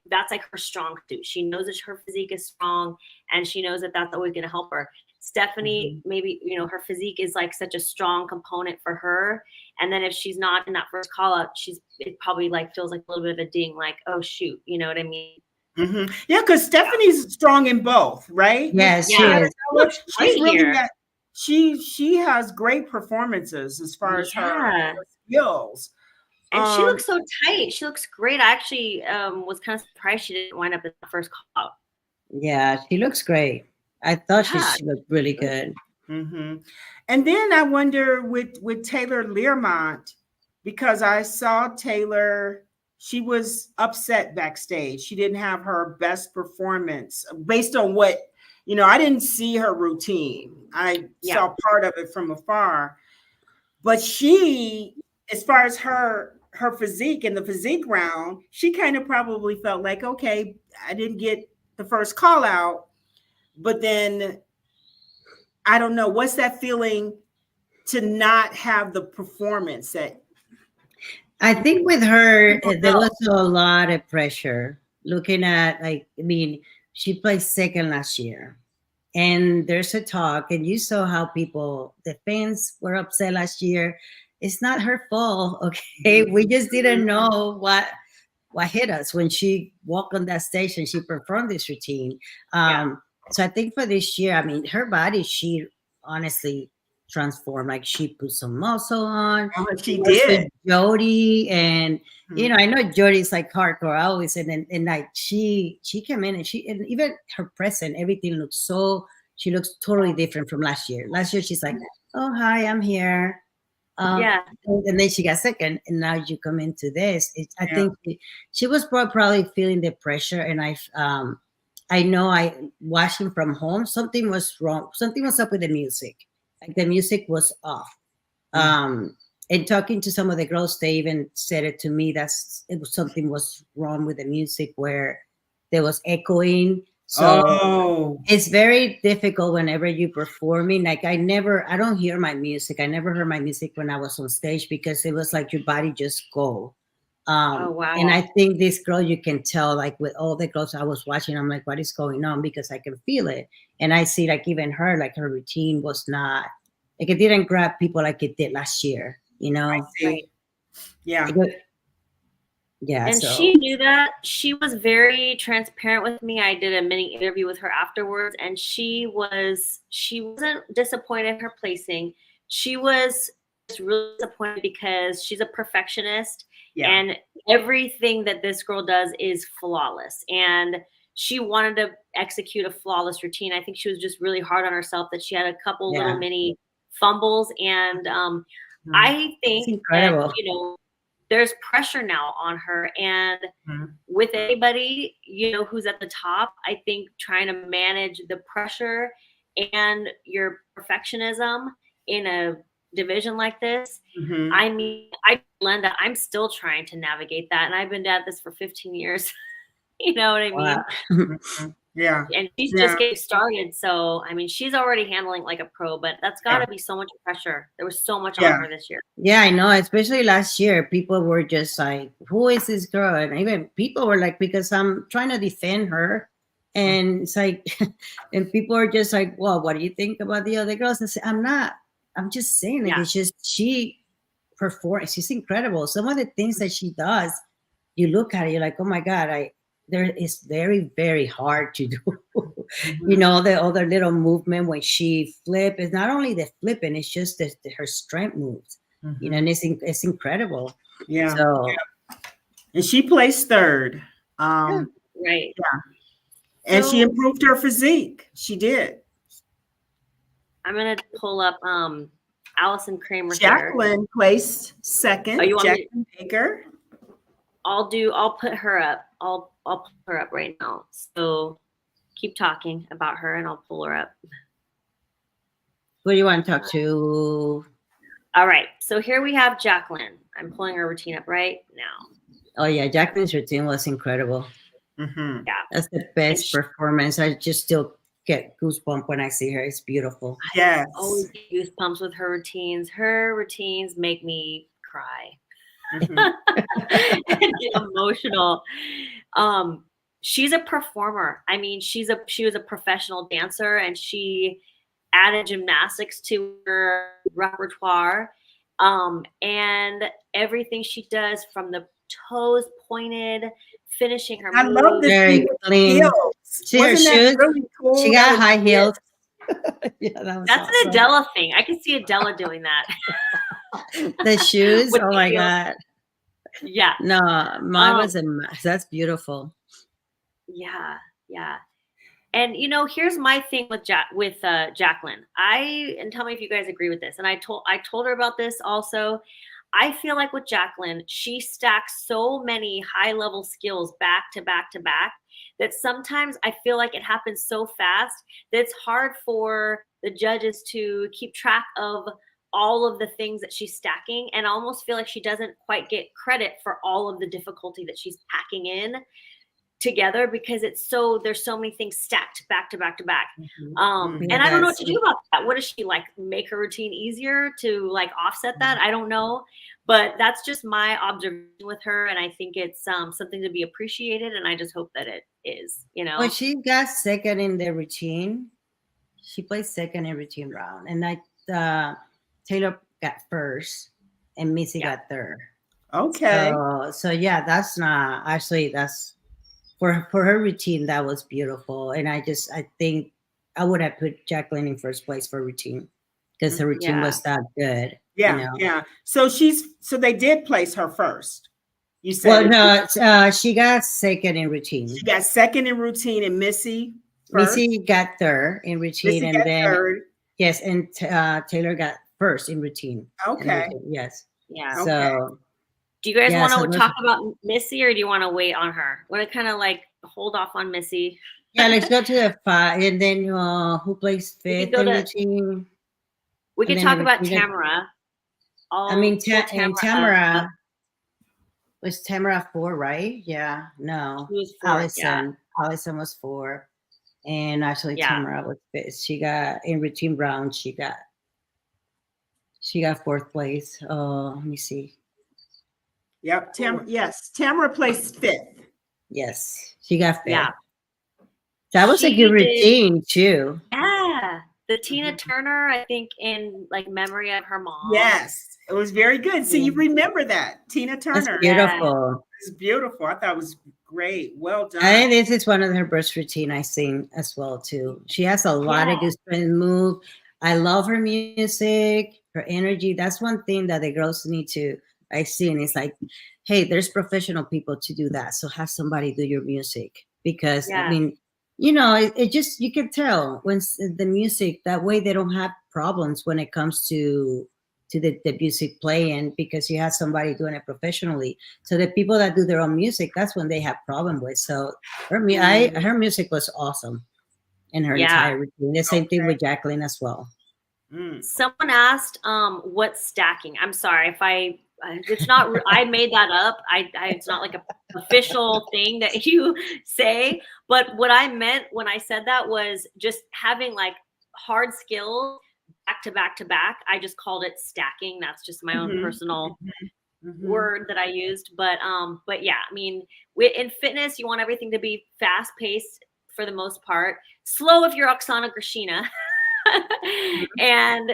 her strong suit. She knows that her physique is strong, and she knows that that's always going to help her. Stephanie, maybe, her physique is like such a strong component for her. And then if she's not in that first call out, it probably like feels like a little bit of a ding, like, oh shoot, you know what I mean? Yeah, because Stephanie's strong in both, right? Yes, she is. She has great performances as far as her skills. And she looks so tight. She looks great. I actually was kind of surprised she didn't wind up in the first call out. Yeah, she looks great. I thought she looked really good. And then I wonder with Taylor Learmont, because I saw Taylor, she was upset backstage. She didn't have her best performance based on what, I didn't see her routine. I saw part of it from afar. But she, as far as her physique in the physique round, she kind of probably felt like, okay, I didn't get the first call out. But then I don't know, what's that feeling to not have the performance that I think with her, there was a lot of pressure looking at, she placed second last year. And there's a talk, and you saw how the fans were upset last year. It's not her fault, okay? We just didn't know what hit us when she walked on that stage and she performed this routine. So I think for this year, her body, she honestly transformed. Like she put some muscle on. She did. Jody, and I know Jody's like hardcore always, and like she came in and even her present, everything looks she looks totally different from last year. Last year she's like, oh hi, I'm here. And then she got second, and now you come into this. I think she was probably feeling the pressure, and I know watching from home, something was wrong. Something was up with the music. Like the music was off. And talking to some of the girls, they even said it to me something was wrong with the music where there was echoing. So it's very difficult whenever you're performing. Like I don't hear my music. I never heard my music when I was on stage because it was like your body just go. And I think this girl, you can tell, like with all the girls I was watching, I'm like, what is going on? Because I can feel it. And I see like even her, like her routine was not, like it didn't grab people like it did last year, I see. Yeah. Yeah. And she knew that. She was very transparent with me. I did a mini interview with her afterwards, and she wasn't disappointed in her placing. She was just really disappointed because she's a perfectionist. And everything that this girl does is flawless. And she wanted to execute a flawless routine. I think she was just really hard on herself that she had a couple little mini fumbles. And I think that, there's pressure now on her. And with anybody, who's at the top, I think trying to manage the pressure and your perfectionism in a division like this, Lenda, I'm still trying to navigate that, and I've been at this for 15 years. You know what I mean? Yeah. And she's just getting started, so she's already handling like a pro, but that's got to be so much pressure. There was so much on her this year. Yeah, I know. Especially last year, people were just like, "Who is this girl?" And even people were like, "Because I'm trying to defend her." And it's like, and people are just like, "Well, what do you think about the other girls?" I say, "I'm not. I'm just saying that it's just she performs. She's incredible. Some of the things that she does, you look at it, you're like, oh my God, it's very, very hard to do. The other little movement when she flip, it's not only the flipping, it's just her strength moves, and it's incredible. Yeah. So, and she placed third. Right. Yeah. And she So improved her physique. She did. I'm gonna pull up Allison Kramer here. Jacqueline placed second. Oh, you want me to- Jacqueline Baker. I'll put her up. I'll pull her up right now. So keep talking about her and I'll pull her up. Who do you want to talk to? All right. So here we have Jacqueline. I'm pulling her routine up right now. Oh yeah, Jacqueline's routine was incredible. Mm-hmm. Yeah. That's the best performance. I just still get goosebumps when I see her. It's beautiful. Yes. Always get goosebumps with her routines. Her routines make me cry. Mm-hmm. And get emotional. She's a performer. I mean, she was a professional dancer and she added gymnastics to her repertoire. And everything she does from the toes pointed, finishing her I moves. love this. Very clean. Heels. See her Wasn't that shoes? really cool? She That got was high good. heels. Yeah, that was That's an awesome. Adela thing. I can see Adela doing that. The shoes. With Oh the my heels. God. Yeah. No, mine was a mess. That's beautiful. Yeah. Yeah. And here's my thing with Jacqueline. And tell me if you guys agree with this. And I told her about this also. I feel like with Jacqueline, she stacks so many high level skills back to back to back that sometimes I feel like it happens so fast that it's hard for the judges to keep track of all of the things that she's stacking, and I almost feel like she doesn't quite get credit for all of the difficulty that she's packing in together because there's so many things stacked back to back to back. And I don't know what to do about that. What does she make her routine easier to offset that? I don't know, but that's just my observation with her, and I think it's something to be appreciated, and I just hope that it is. Well, she got second in the routine. She placed second in routine round, and Taylor got first, and Missy got third. Okay. So yeah, that's not actually that's. For her routine, that was beautiful. And I think I would have put Jacqueline in first place for routine because her routine was that good. Yeah, yeah. So they did place her first. You said. Well, no, she got second in routine. She got second in routine, and Missy first. Missy got third in routine, Missy got third. Yes, and Taylor got first in routine. Okay. Yes. Yeah. So. Okay. Do you guys want to talk about Missy, or do you want to wait on her? Want to kind of hold off on Missy? Yeah, let's go to the 5, and then who plays 5th in routine? We can talk about Tamara. Tamara was Tamara 4, right? Yeah, no. She was 4, Allison. Allison was 4, and actually Tamara was 5th. She got in routine round. She got 4th place. Let me see. Yep. Tamara placed 5th. Yes, she got 5th. Yeah. That was a good routine too. Yeah. The Tina Turner, I think, in memory of her mom. Yes. It was very good. So you remember that. Tina Turner. That's beautiful. It's beautiful. I thought it was great. Well done. I think this is one of her best routine I sing as well too. She has a lot of good strength move. I love her music, her energy. That's one thing that the girls need to see, and it's hey, there's professional people to do that. So have somebody do your music because I mean, it just, you can tell when the music that way they don't have problems when it comes to the music playing because you have somebody doing it professionally. So the people that do their own music, that's when they have problem with. So her music was awesome in her entire routine. The same thing with Jacqueline as well. Someone asked, what's stacking? I'm sorry if it's not, I made that up. It's not like an official thing that you say, but what I meant when I said that was just having hard skills back to back to back. I just called it stacking. That's just my own personal word that I used. But yeah, I mean, in fitness, you want everything to be fast paced for the most part, slow if you're Oksana Grishina. And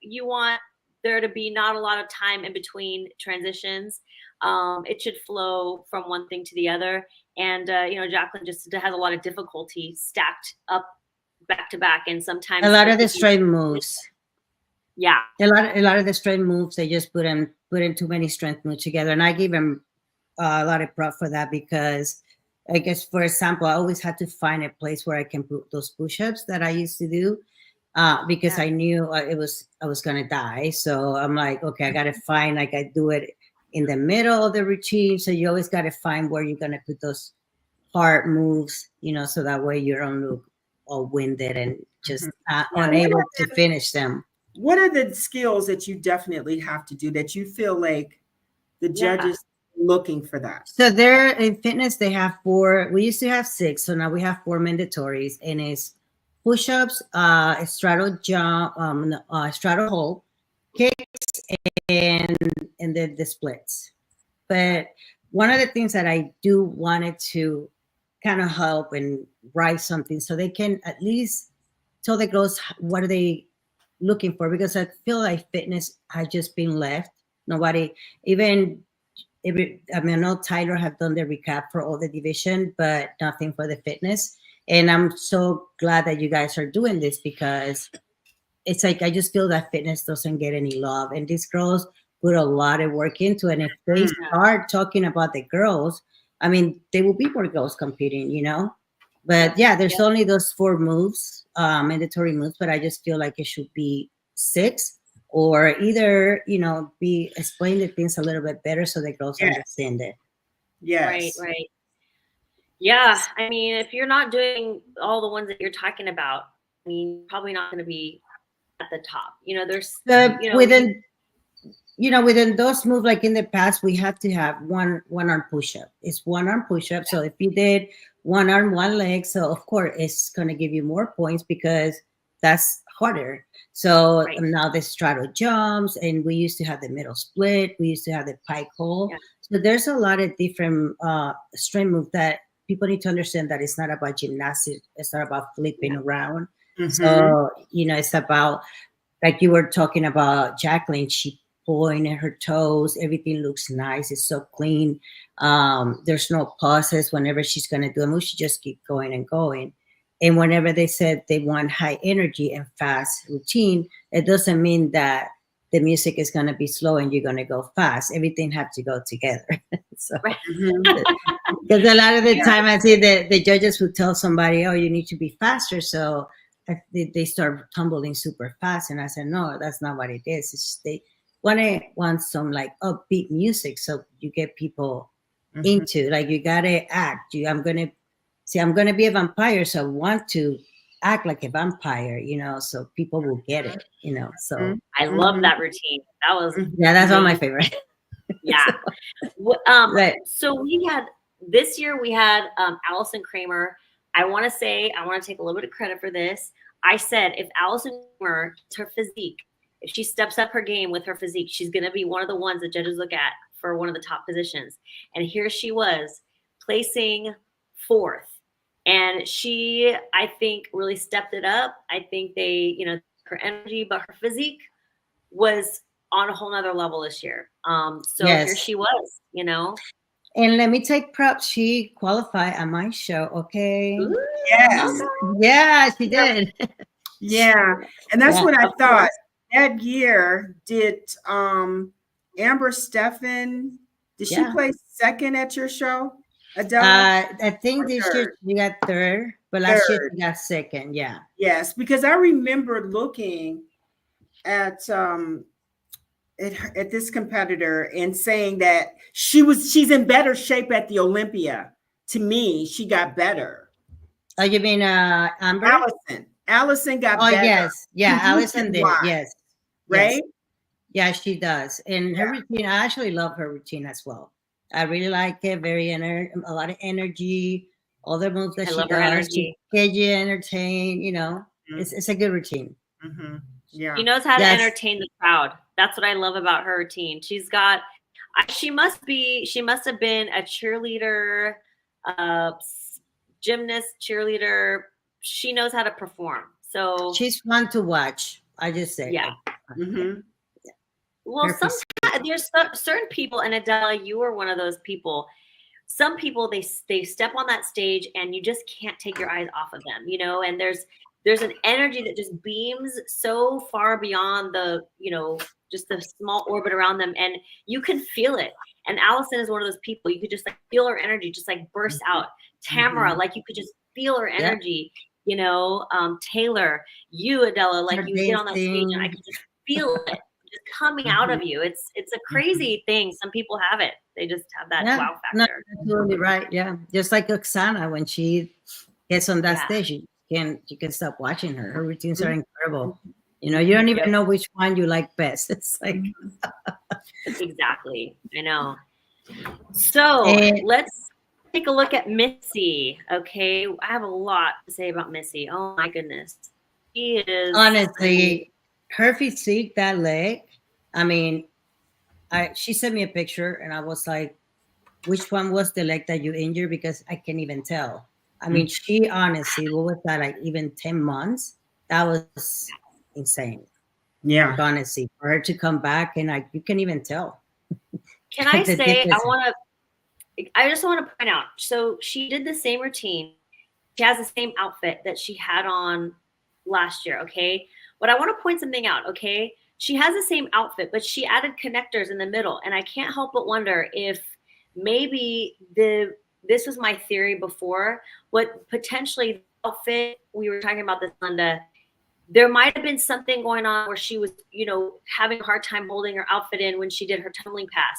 you want there to be not a lot of time in between transitions. It should flow from one thing to the other. And Jacqueline just has a lot of difficulty stacked up back to back, and sometimes a lot of the strength moves. Yeah, a lot of the strength moves, they just put in too many strength moves together, and I give them a lot of prop for that because I guess, for example, I always had to find a place where I can put those push-ups that I used to do, because I knew I was gonna die. So I'm like, okay, I gotta find, like, I do it in the middle of the routine. So you always gotta find where you're gonna put those hard moves, so that way you don't look all winded and just unable to finish them. What are the skills that you definitely have to do that you feel like the judges looking for that? So there in fitness, they have 4. We used to have 6, so now we have 4 mandatories, and it's push-ups, straddle jump, straddle hold, kicks, and then the splits. But one of the things that I do wanted to kind of help and write something so they can at least tell the girls what are they looking for, because I feel like fitness has just been left. Nobody, even I know Tyler have done the recap for all the division, but nothing for the fitness. And I'm so glad that you guys are doing this, because it's like I just feel that fitness doesn't get any love, and these girls put a lot of work into it. And if they start talking about the girls, I mean, there will be more girls competing, But yeah, there's only those 4 moves, mandatory moves, but I just feel like it should be 6, or either, be explain the things a little bit better so the girls understand it. Yes. Right. Yeah. I mean, if you're not doing all the ones that you're talking about, I mean, you're probably not going to be at the top. There's within those moves, like in the past, we have to have one arm push-up. It's one arm push-up. So if you did one arm, one leg, so of course it's going to give you more points because that's harder. So now the straddle jumps, and we used to have the middle split. We used to have the pike hold. Yeah. So there's a lot of different strength moves that people need to understand, that it's not about gymnastics. It's not about flipping around. Mm-hmm. So, it's about, like you were talking about Jacqueline, she pointed her toes. Everything looks nice. It's so clean. There's no pauses whenever she's going to do a move. She just keep going and going. And whenever they said they want high energy and fast routine, it doesn't mean that the music is going to be slow and you're going to go fast. Everything have to go together. So, because a lot of the time I see the judges would tell somebody, oh, you need to be faster. So they start tumbling super fast. And I said, no, that's not what it is. It's just they want some like upbeat music. So you get people into, like, you got to act. I'm going to be a vampire. So I want to act like a vampire, so people will get it, so. I love that routine. That was. Yeah, that's one of my favorite. Yeah. So we had, this year we had Allison Kramer. I want to take a little bit of credit for this. I said, if Allison Kramer, her physique, if she steps up her game with her physique, she's going to be one of the ones that judges look at for one of the top positions. And here she was, placing 4th. And she, I think, really stepped it up. I think they, her energy, but her physique was on a whole nother level this year. Here she was, And let me take props. She qualified on my show. Okay. Ooh, yes. Yeah, she did. Yeah. And that's what I thought. That year, did Amber Steffen, did she place 2nd at your show, Adela? I think this year she got 3rd, but last year she got 2nd. Yeah. Yes, because I remember looking at this competitor and saying that she's in better shape at the Olympia. To me, she got better. Oh, you mean Amber? Allison got better. Oh, yes. Yeah, Allison did. Yes. Right? Yes. Yeah, she does. And her routine, I actually love her routine as well. I really like it. A lot of energy. All the moves that she does. Energy. Get you entertained. It's a good routine. Mm-hmm. Yeah. She knows how to entertain the crowd. That's what I love about her routine. She must have been a cheerleader, gymnast, cheerleader. She knows how to perform. So she's fun to watch. I just say. Yeah. Mm-hmm. Well, sometimes there's certain people, and Adela, you are one of those people. Some people, they step on that stage and you just can't take your eyes off of them, and there's an energy that just beams so far beyond the, just the small orbit around them, and you can feel it. And Allison is one of those people, you could just like feel her energy just like burst out. Tamara, like you could just feel her energy, you know, Taylor, you, Adela, like you get on that stage and I could just feel it just coming out of you. It's a crazy thing. Some people have it. They just have that wow factor. No, absolutely right. Yeah. Just like Oksana, when she gets on that stage, you can stop watching her. Her routines are incredible. You know, you don't even know which one you like best. It's like exactly. I know. So let's take a look at Missy. Okay. I have a lot to say about Missy. Oh my goodness. She is honestly her physique, that leg. I mean, she sent me a picture and I was like, which one was the leg that you injured? Because I can't even tell. I mean, she honestly, what was that, like even 10 months? That was insane. Yeah. Like, honestly, for her to come back and you can't even tell. Can I say, I just want to point out, so she did the same routine. She has the same outfit that she had on last year, okay? But I want to point something out, okay? She has the same outfit, but she added connectors in the middle. And I can't help but wonder if maybe this was my theory before, what potentially the outfit, we were talking about this, Lenda, there might have been something going on where she was, you know, having a hard time holding her outfit in when she did her tumbling pass.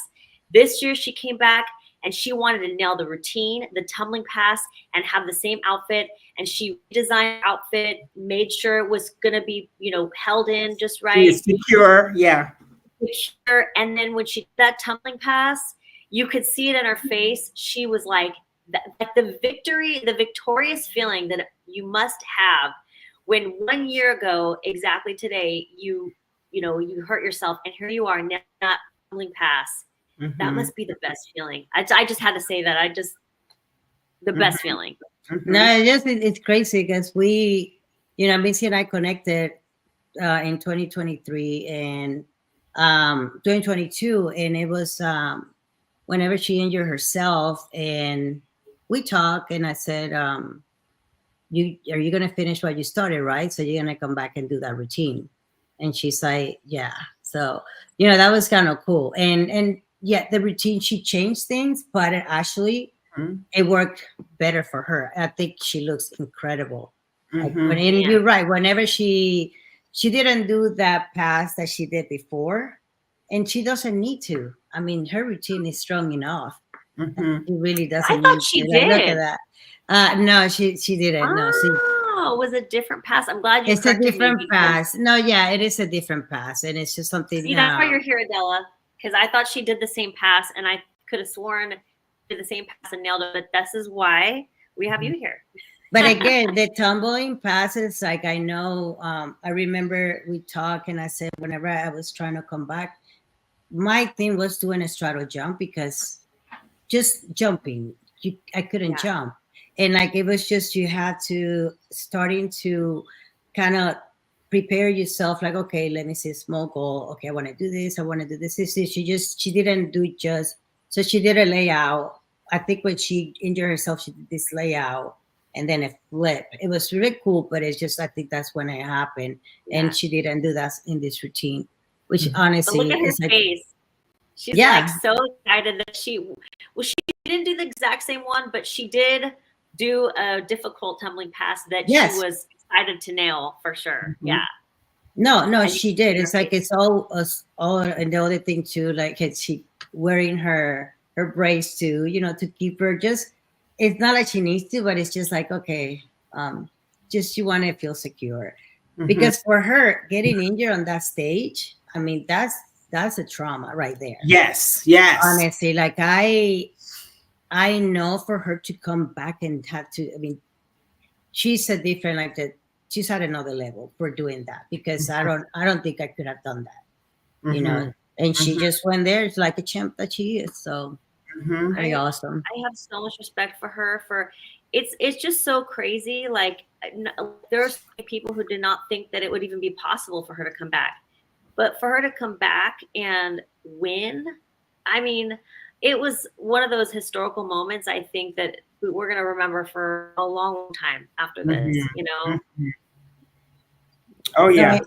This year she came back and she wanted to nail the routine, the tumbling pass, and have the same outfit. And she designed her outfit, made sure it was going to be, you know, held in just right. It's secure, yeah. Secure. And then when she did that tumbling pass, you could see it in her face. She was like the victorious feeling that you must have when 1 year ago, exactly today, you hurt yourself and here you are now, not tumbling pass. That must be the best feeling. I just had to say that. The best feeling. No, it's crazy because we, you know, Missy and I connected in 2023 and 2022, and it was whenever she injured herself, and we talked, and I said, are you gonna finish what you started, right? So you're gonna come back and do that routine? And she's like, yeah. So, you know, that was kind of cool. And yeah, the routine, she changed things, but it worked better for her. I think she looks incredible. Like, you're right. Whenever she didn't do that pass that she did before, and she doesn't need to. I mean, her routine is strong enough. She really doesn't. I thought she did. Look at that. No, she didn't. Oh, no, it was a different pass. I'm glad you. It's a different pass. No, yeah, it is a different pass, and it's just something. See, that's why you're here, Adela, because I thought she did the same pass, and I could have sworn did the same pass and nailed it. But this is why we have you here. But again, the tumbling passes, like I know, I remember we talked, and I said whenever I was trying to come back, my thing was doing a straddle jump because just jumping, I couldn't jump. And like, it was just, you had to starting to kind of prepare yourself. Like, okay, let me see a small goal. Okay, I want to do this. I want to do this. She didn't do just, so she did a layout. I think when she injured herself, she did this layout and then a flip. It was really cool, but it's just, I think that's when it happened. Yeah. And she didn't do that in this routine, which honestly, but look at her face. She's like so excited that she didn't do the exact same one, but she did do a difficult tumbling pass that she was excited to nail for sure. Yeah. No, she did. It's like, it's all, and the other thing too, like she wearing her brace too, you know, to keep her just, it's not like she needs to, but it's just like, okay, just you want to feel secure. Because for her getting injured on that stage, I mean, that's a trauma right there. Yes. Honestly, like I know for her to come back and have to, I mean, she's a different, like that. She's at another level for doing that, because I don't think I could have done that, you know. And she just went there. It's like a champ that she is. So very awesome. I have so much respect for her. It's just so crazy. Like, there's people who did not think that it would even be possible for her to come back. But for her to come back and win, I mean, it was one of those historical moments, I think, that we're going to remember for a long time after this, you know? Oh, yeah. So,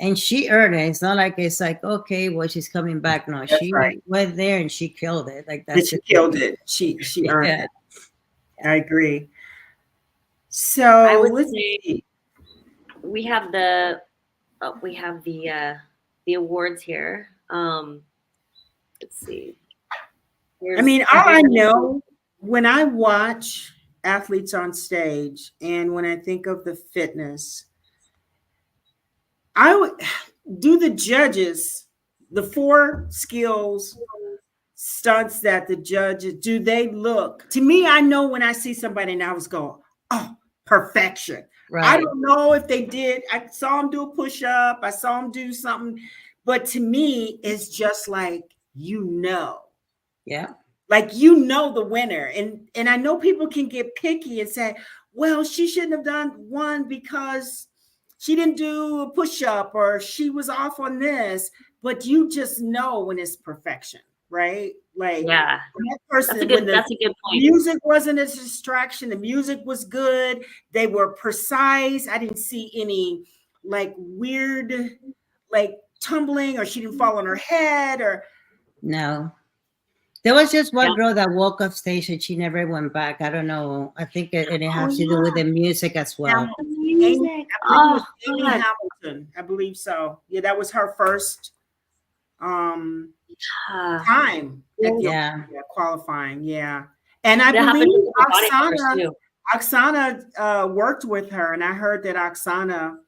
and she earned it. It's not like it's like, okay, well, she's coming back. No, she went there and she killed it. Like that. She killed it. She earned it. I agree. I So would let's say see. we have the awards here. Let's see. I Here's mean, all I everyone. know when I watch athletes on stage and when I think of the fitness, I would do the judges, the four skills stunts that the judges do they look to me. I know when I see somebody and I was going, oh, perfection. I Right. don't know if they did. I saw them do a push-up, I saw them do something, but to me, it's just like, Yeah. like the winner. And I know people can get picky and say, well, she shouldn't have done one because she didn't do a push-up or she was off on this, but you just know when it's perfection, right? Like Yeah, that person, that's a good point. music wasn't a distraction, the music was good, they were precise. I didn't see any like weird, like tumbling, or she didn't fall on her head, or No. There was just Yeah. one girl that walked off stage and she never went back. I don't know. I think it Oh has to do with yeah, the music as well. the Amy, music. I believe it was Oh Amy God. Hamilton. I believe so. Yeah, that was her first um Ah, time at the Yeah. Olympia qualifying. Yeah. And I that believe happened with the bodybuilders too. Oksana worked with her, and I heard that Oksana,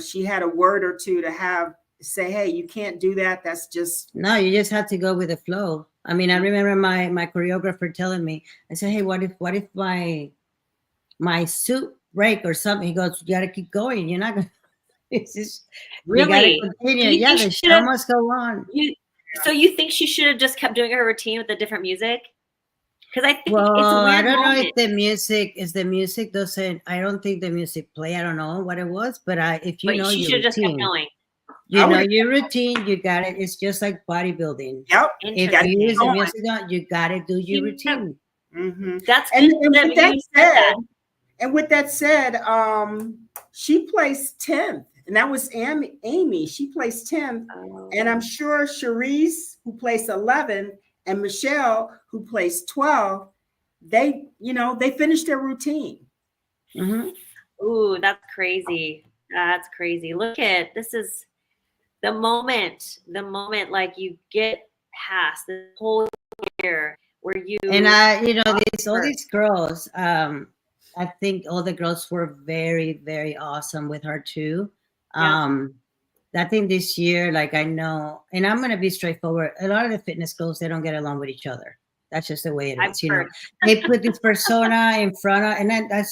she had a word or two to have say, hey, you can't do that. That's just No, you just have to go with the flow. I mean, I remember my choreographer telling me, I said, hey, what if my suit break or something? He goes, you gotta keep going. You're not gonna it's just you gotta Really? continue. Do you Yeah, think the she should show have must go on. so you think she should have just kept doing her routine with the different music? Because I think it's a Well, I weird don't know if moment. the music doesn't. I don't think the music play. I don't know what it was, but if you But know she your should have just kept routine, going. you I know would your routine. You got it. It's just like bodybuilding. yep. If Got to you keep use Interesting. the going. music on, you got to do your Yeah, routine. that's And, good and that with that you said said, that. she placed 10th, and that was Amy. She placed 10th, and I'm sure Cherise, who placed 11th, and Michelle, who placed 12th, they finished their routine. Hmm. Ooh, that's crazy. That's crazy. Look at this is the moment like you get past the whole year where you And got all hurt. these girls. I think all the girls were very, very awesome with her too. Yeah. I think this year, like I know, and I'm gonna be straightforward. A lot of the fitness girls, they don't get along with each other. That's just the way it I've is. heard. They put this persona in front of, and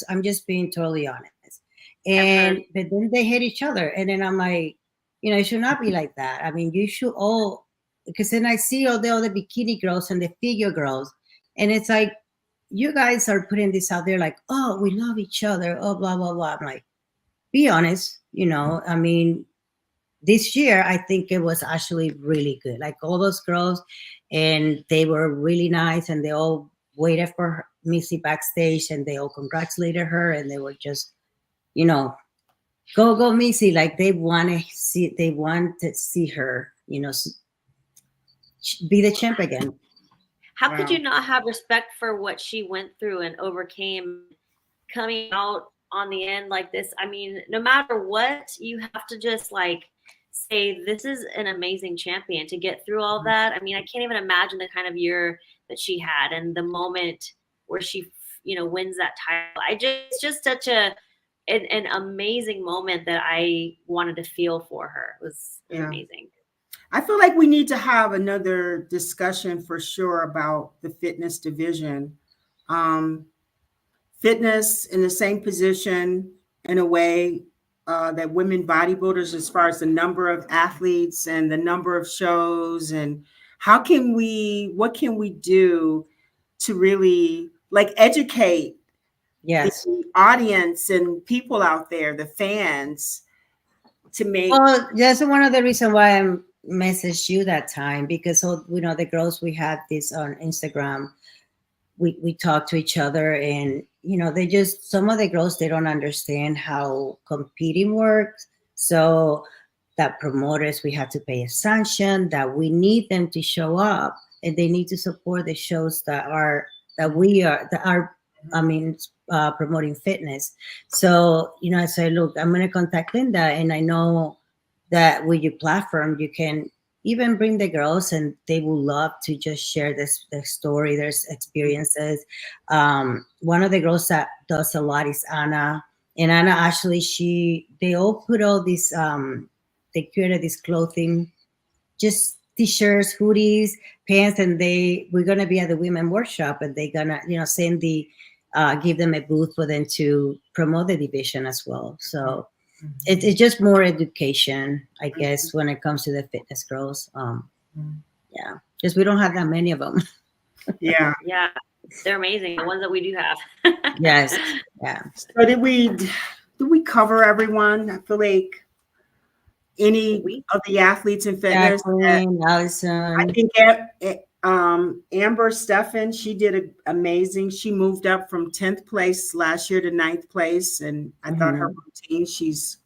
I'm just being totally honest. I've heard. But then they hate each other, and then I'm like, it should not be like that. I mean, you should all, because then I see all the other bikini girls and the figure girls, and it's like, you guys are putting this out there like, oh, we love each other, oh, blah blah blah. I'm like, be honest. I mean, this year I think it was actually really good. Like all those girls, and they were really nice, and they all waited for Missy backstage, and they all congratulated her, and they were just, go Missy. Like they want to see her, be the champ again. How could you Wow. not have respect for what she went through and overcame coming out on the end like this? I mean, no matter what, you have to just like say this is an amazing champion to get through all that. I mean, I can't even imagine the kind of year that she had and the moment where she, wins that title. It's just such an amazing moment that I wanted to feel for her. It was Yeah. amazing. I feel like we need to have another discussion for sure about the fitness division. Fitness in the same position in a way that women bodybuilders, as far as the number of athletes and the number of shows, and what can we do to really like educate Yes. the audience and people out there, the fans, to make. Well, that's one of the reasons why I messaged you that time, because the girls, we had this on Instagram. We talk to each other, and they just, some of the girls, they don't understand how competing works. So that promoters, we have to pay a sanction, that we need them to show up, and they need to support the shows that are promoting fitness. So, I said, look, I'm going to contact Linda, and I know that with your platform, you can even bring the girls, and they will love to just share their story, their experiences. One of the girls that does a lot is Anna, and Anna actually, they all put all these, they created this clothing, just t-shirts, hoodies, pants, and we're gonna be at the women workshop, and they're gonna, send give them a booth for them to promote the division as well. So it's just more education, I guess, when it comes to the fitness girls. Yeah, because we don't have that many of them. Yeah. Yeah, they're amazing. The ones that we do have. Yes. Yeah. So did we cover everyone? I feel like any of the athletes in fitness. Jacqueline, Allison. I think Amber Steffen, she did amazing. She moved up from 10th place last year to 9th place. And I thought her routine, she's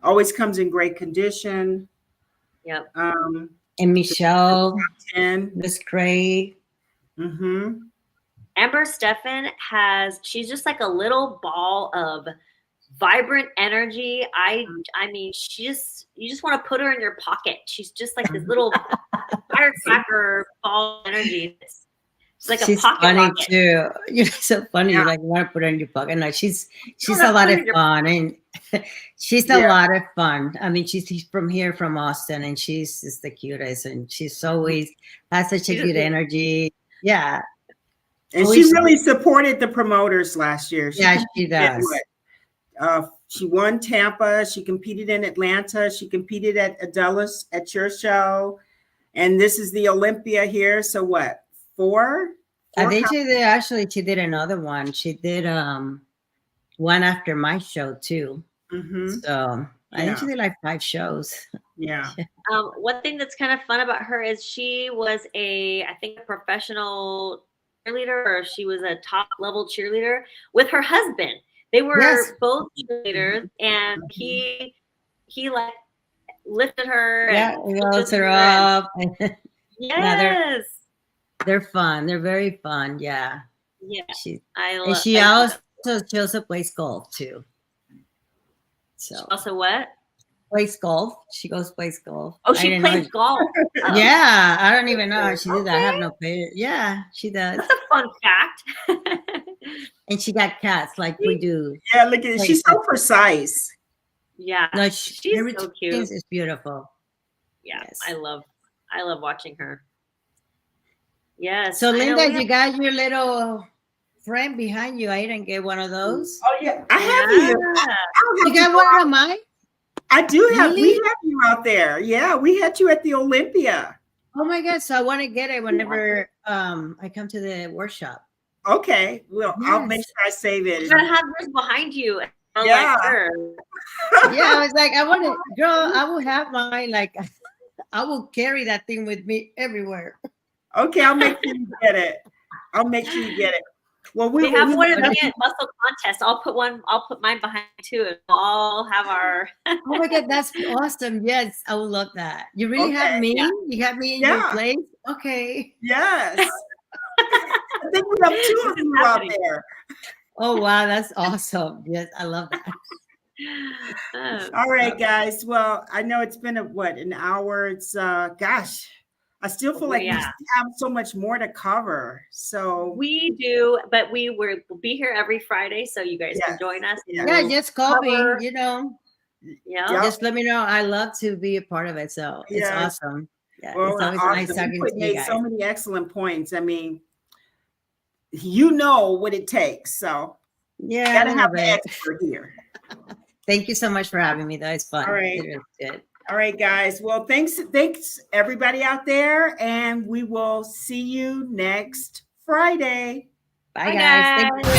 always comes in great condition. Yep. And Michelle, Miss Craig. Amber Steffen she's just like a little ball of vibrant energy. I mean, you just want to put her in your pocket. She's just like this little firecracker ball of energy. It's like she's a pocket funny rocket. Too. You're so funny. Yeah. You want to put her in your pocket. No, she's a lot of fun, and she's a lot of fun. I mean, she's from Austin, and she's just the cutest, and she's always has such a good energy. Yeah. And she really supported the promoters last year. She does. She won Tampa. She competed in Atlanta. She competed at Adela's at your show. And this is the Olympia here. So what? Four? I think she did another one. She did one after my show too. So I think she did like 5 shows. Yeah. One thing that's kind of fun about her is she was I think a professional cheerleader, or she was a top level cheerleader with her husband. They were both cheerleaders, and he like lifted her. Yeah, he holds her up. Yes. They're fun. They're very fun. Yeah. Yeah. She also plays golf too. So she also what? Plays golf. She plays golf. Oh, she plays golf. Oh. Yeah, I don't even know how she did that. I have no clue. Yeah, she does. That's a fun fact. And she got cats like we do. Yeah, look at it. She's so precise. Yeah. No, she's so cute. It's beautiful. Yeah, yes. I love watching her. Yes. So Linda, you got your little friend behind you. I didn't get one of those. Oh yeah, I have you. You got one of mine? I do have. Really? We have you out there. Yeah, we had you at the Olympia. Oh my God! So I want to get it whenever I come to the workshop. Okay, well, I'll make sure I save it. You're gonna have hers behind you. Yeah. Yeah, I was like, I want to, girl. I will have mine. Like, I will carry that thing with me everywhere. Okay, I'll make sure you get it. Well, we have one of the muscle contests. I'll put mine behind too, and we'll all have our. Oh my God, that's awesome! Yes, I would love that. You really have me? Yeah. You have me in your place? Okay. Yes. I think we have 2 of you out there. Oh wow, that's awesome! Yes, I love that. All right, guys. Well, I know it's been an hour. It's gosh. I still feel like we have so much more to cover. So we do, but we'll be here every Friday, so you guys can join us. Yeah, just call me. Yeah, just let me know. I love to be a part of it. So it's awesome. Yeah, well, it's always nice talking to you guys. So many excellent points. I mean, you know what it takes. So yeah, gotta have an expert here. Thank you so much for having me. That was fun. All right. It was good. All right, guys. Well, thanks everybody out there, and we will see you next Friday. Bye guys. Thank you.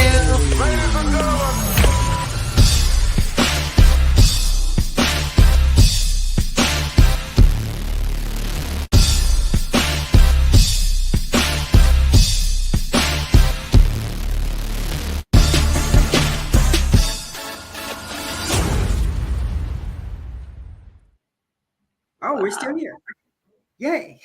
Oh, we're still here. Yay.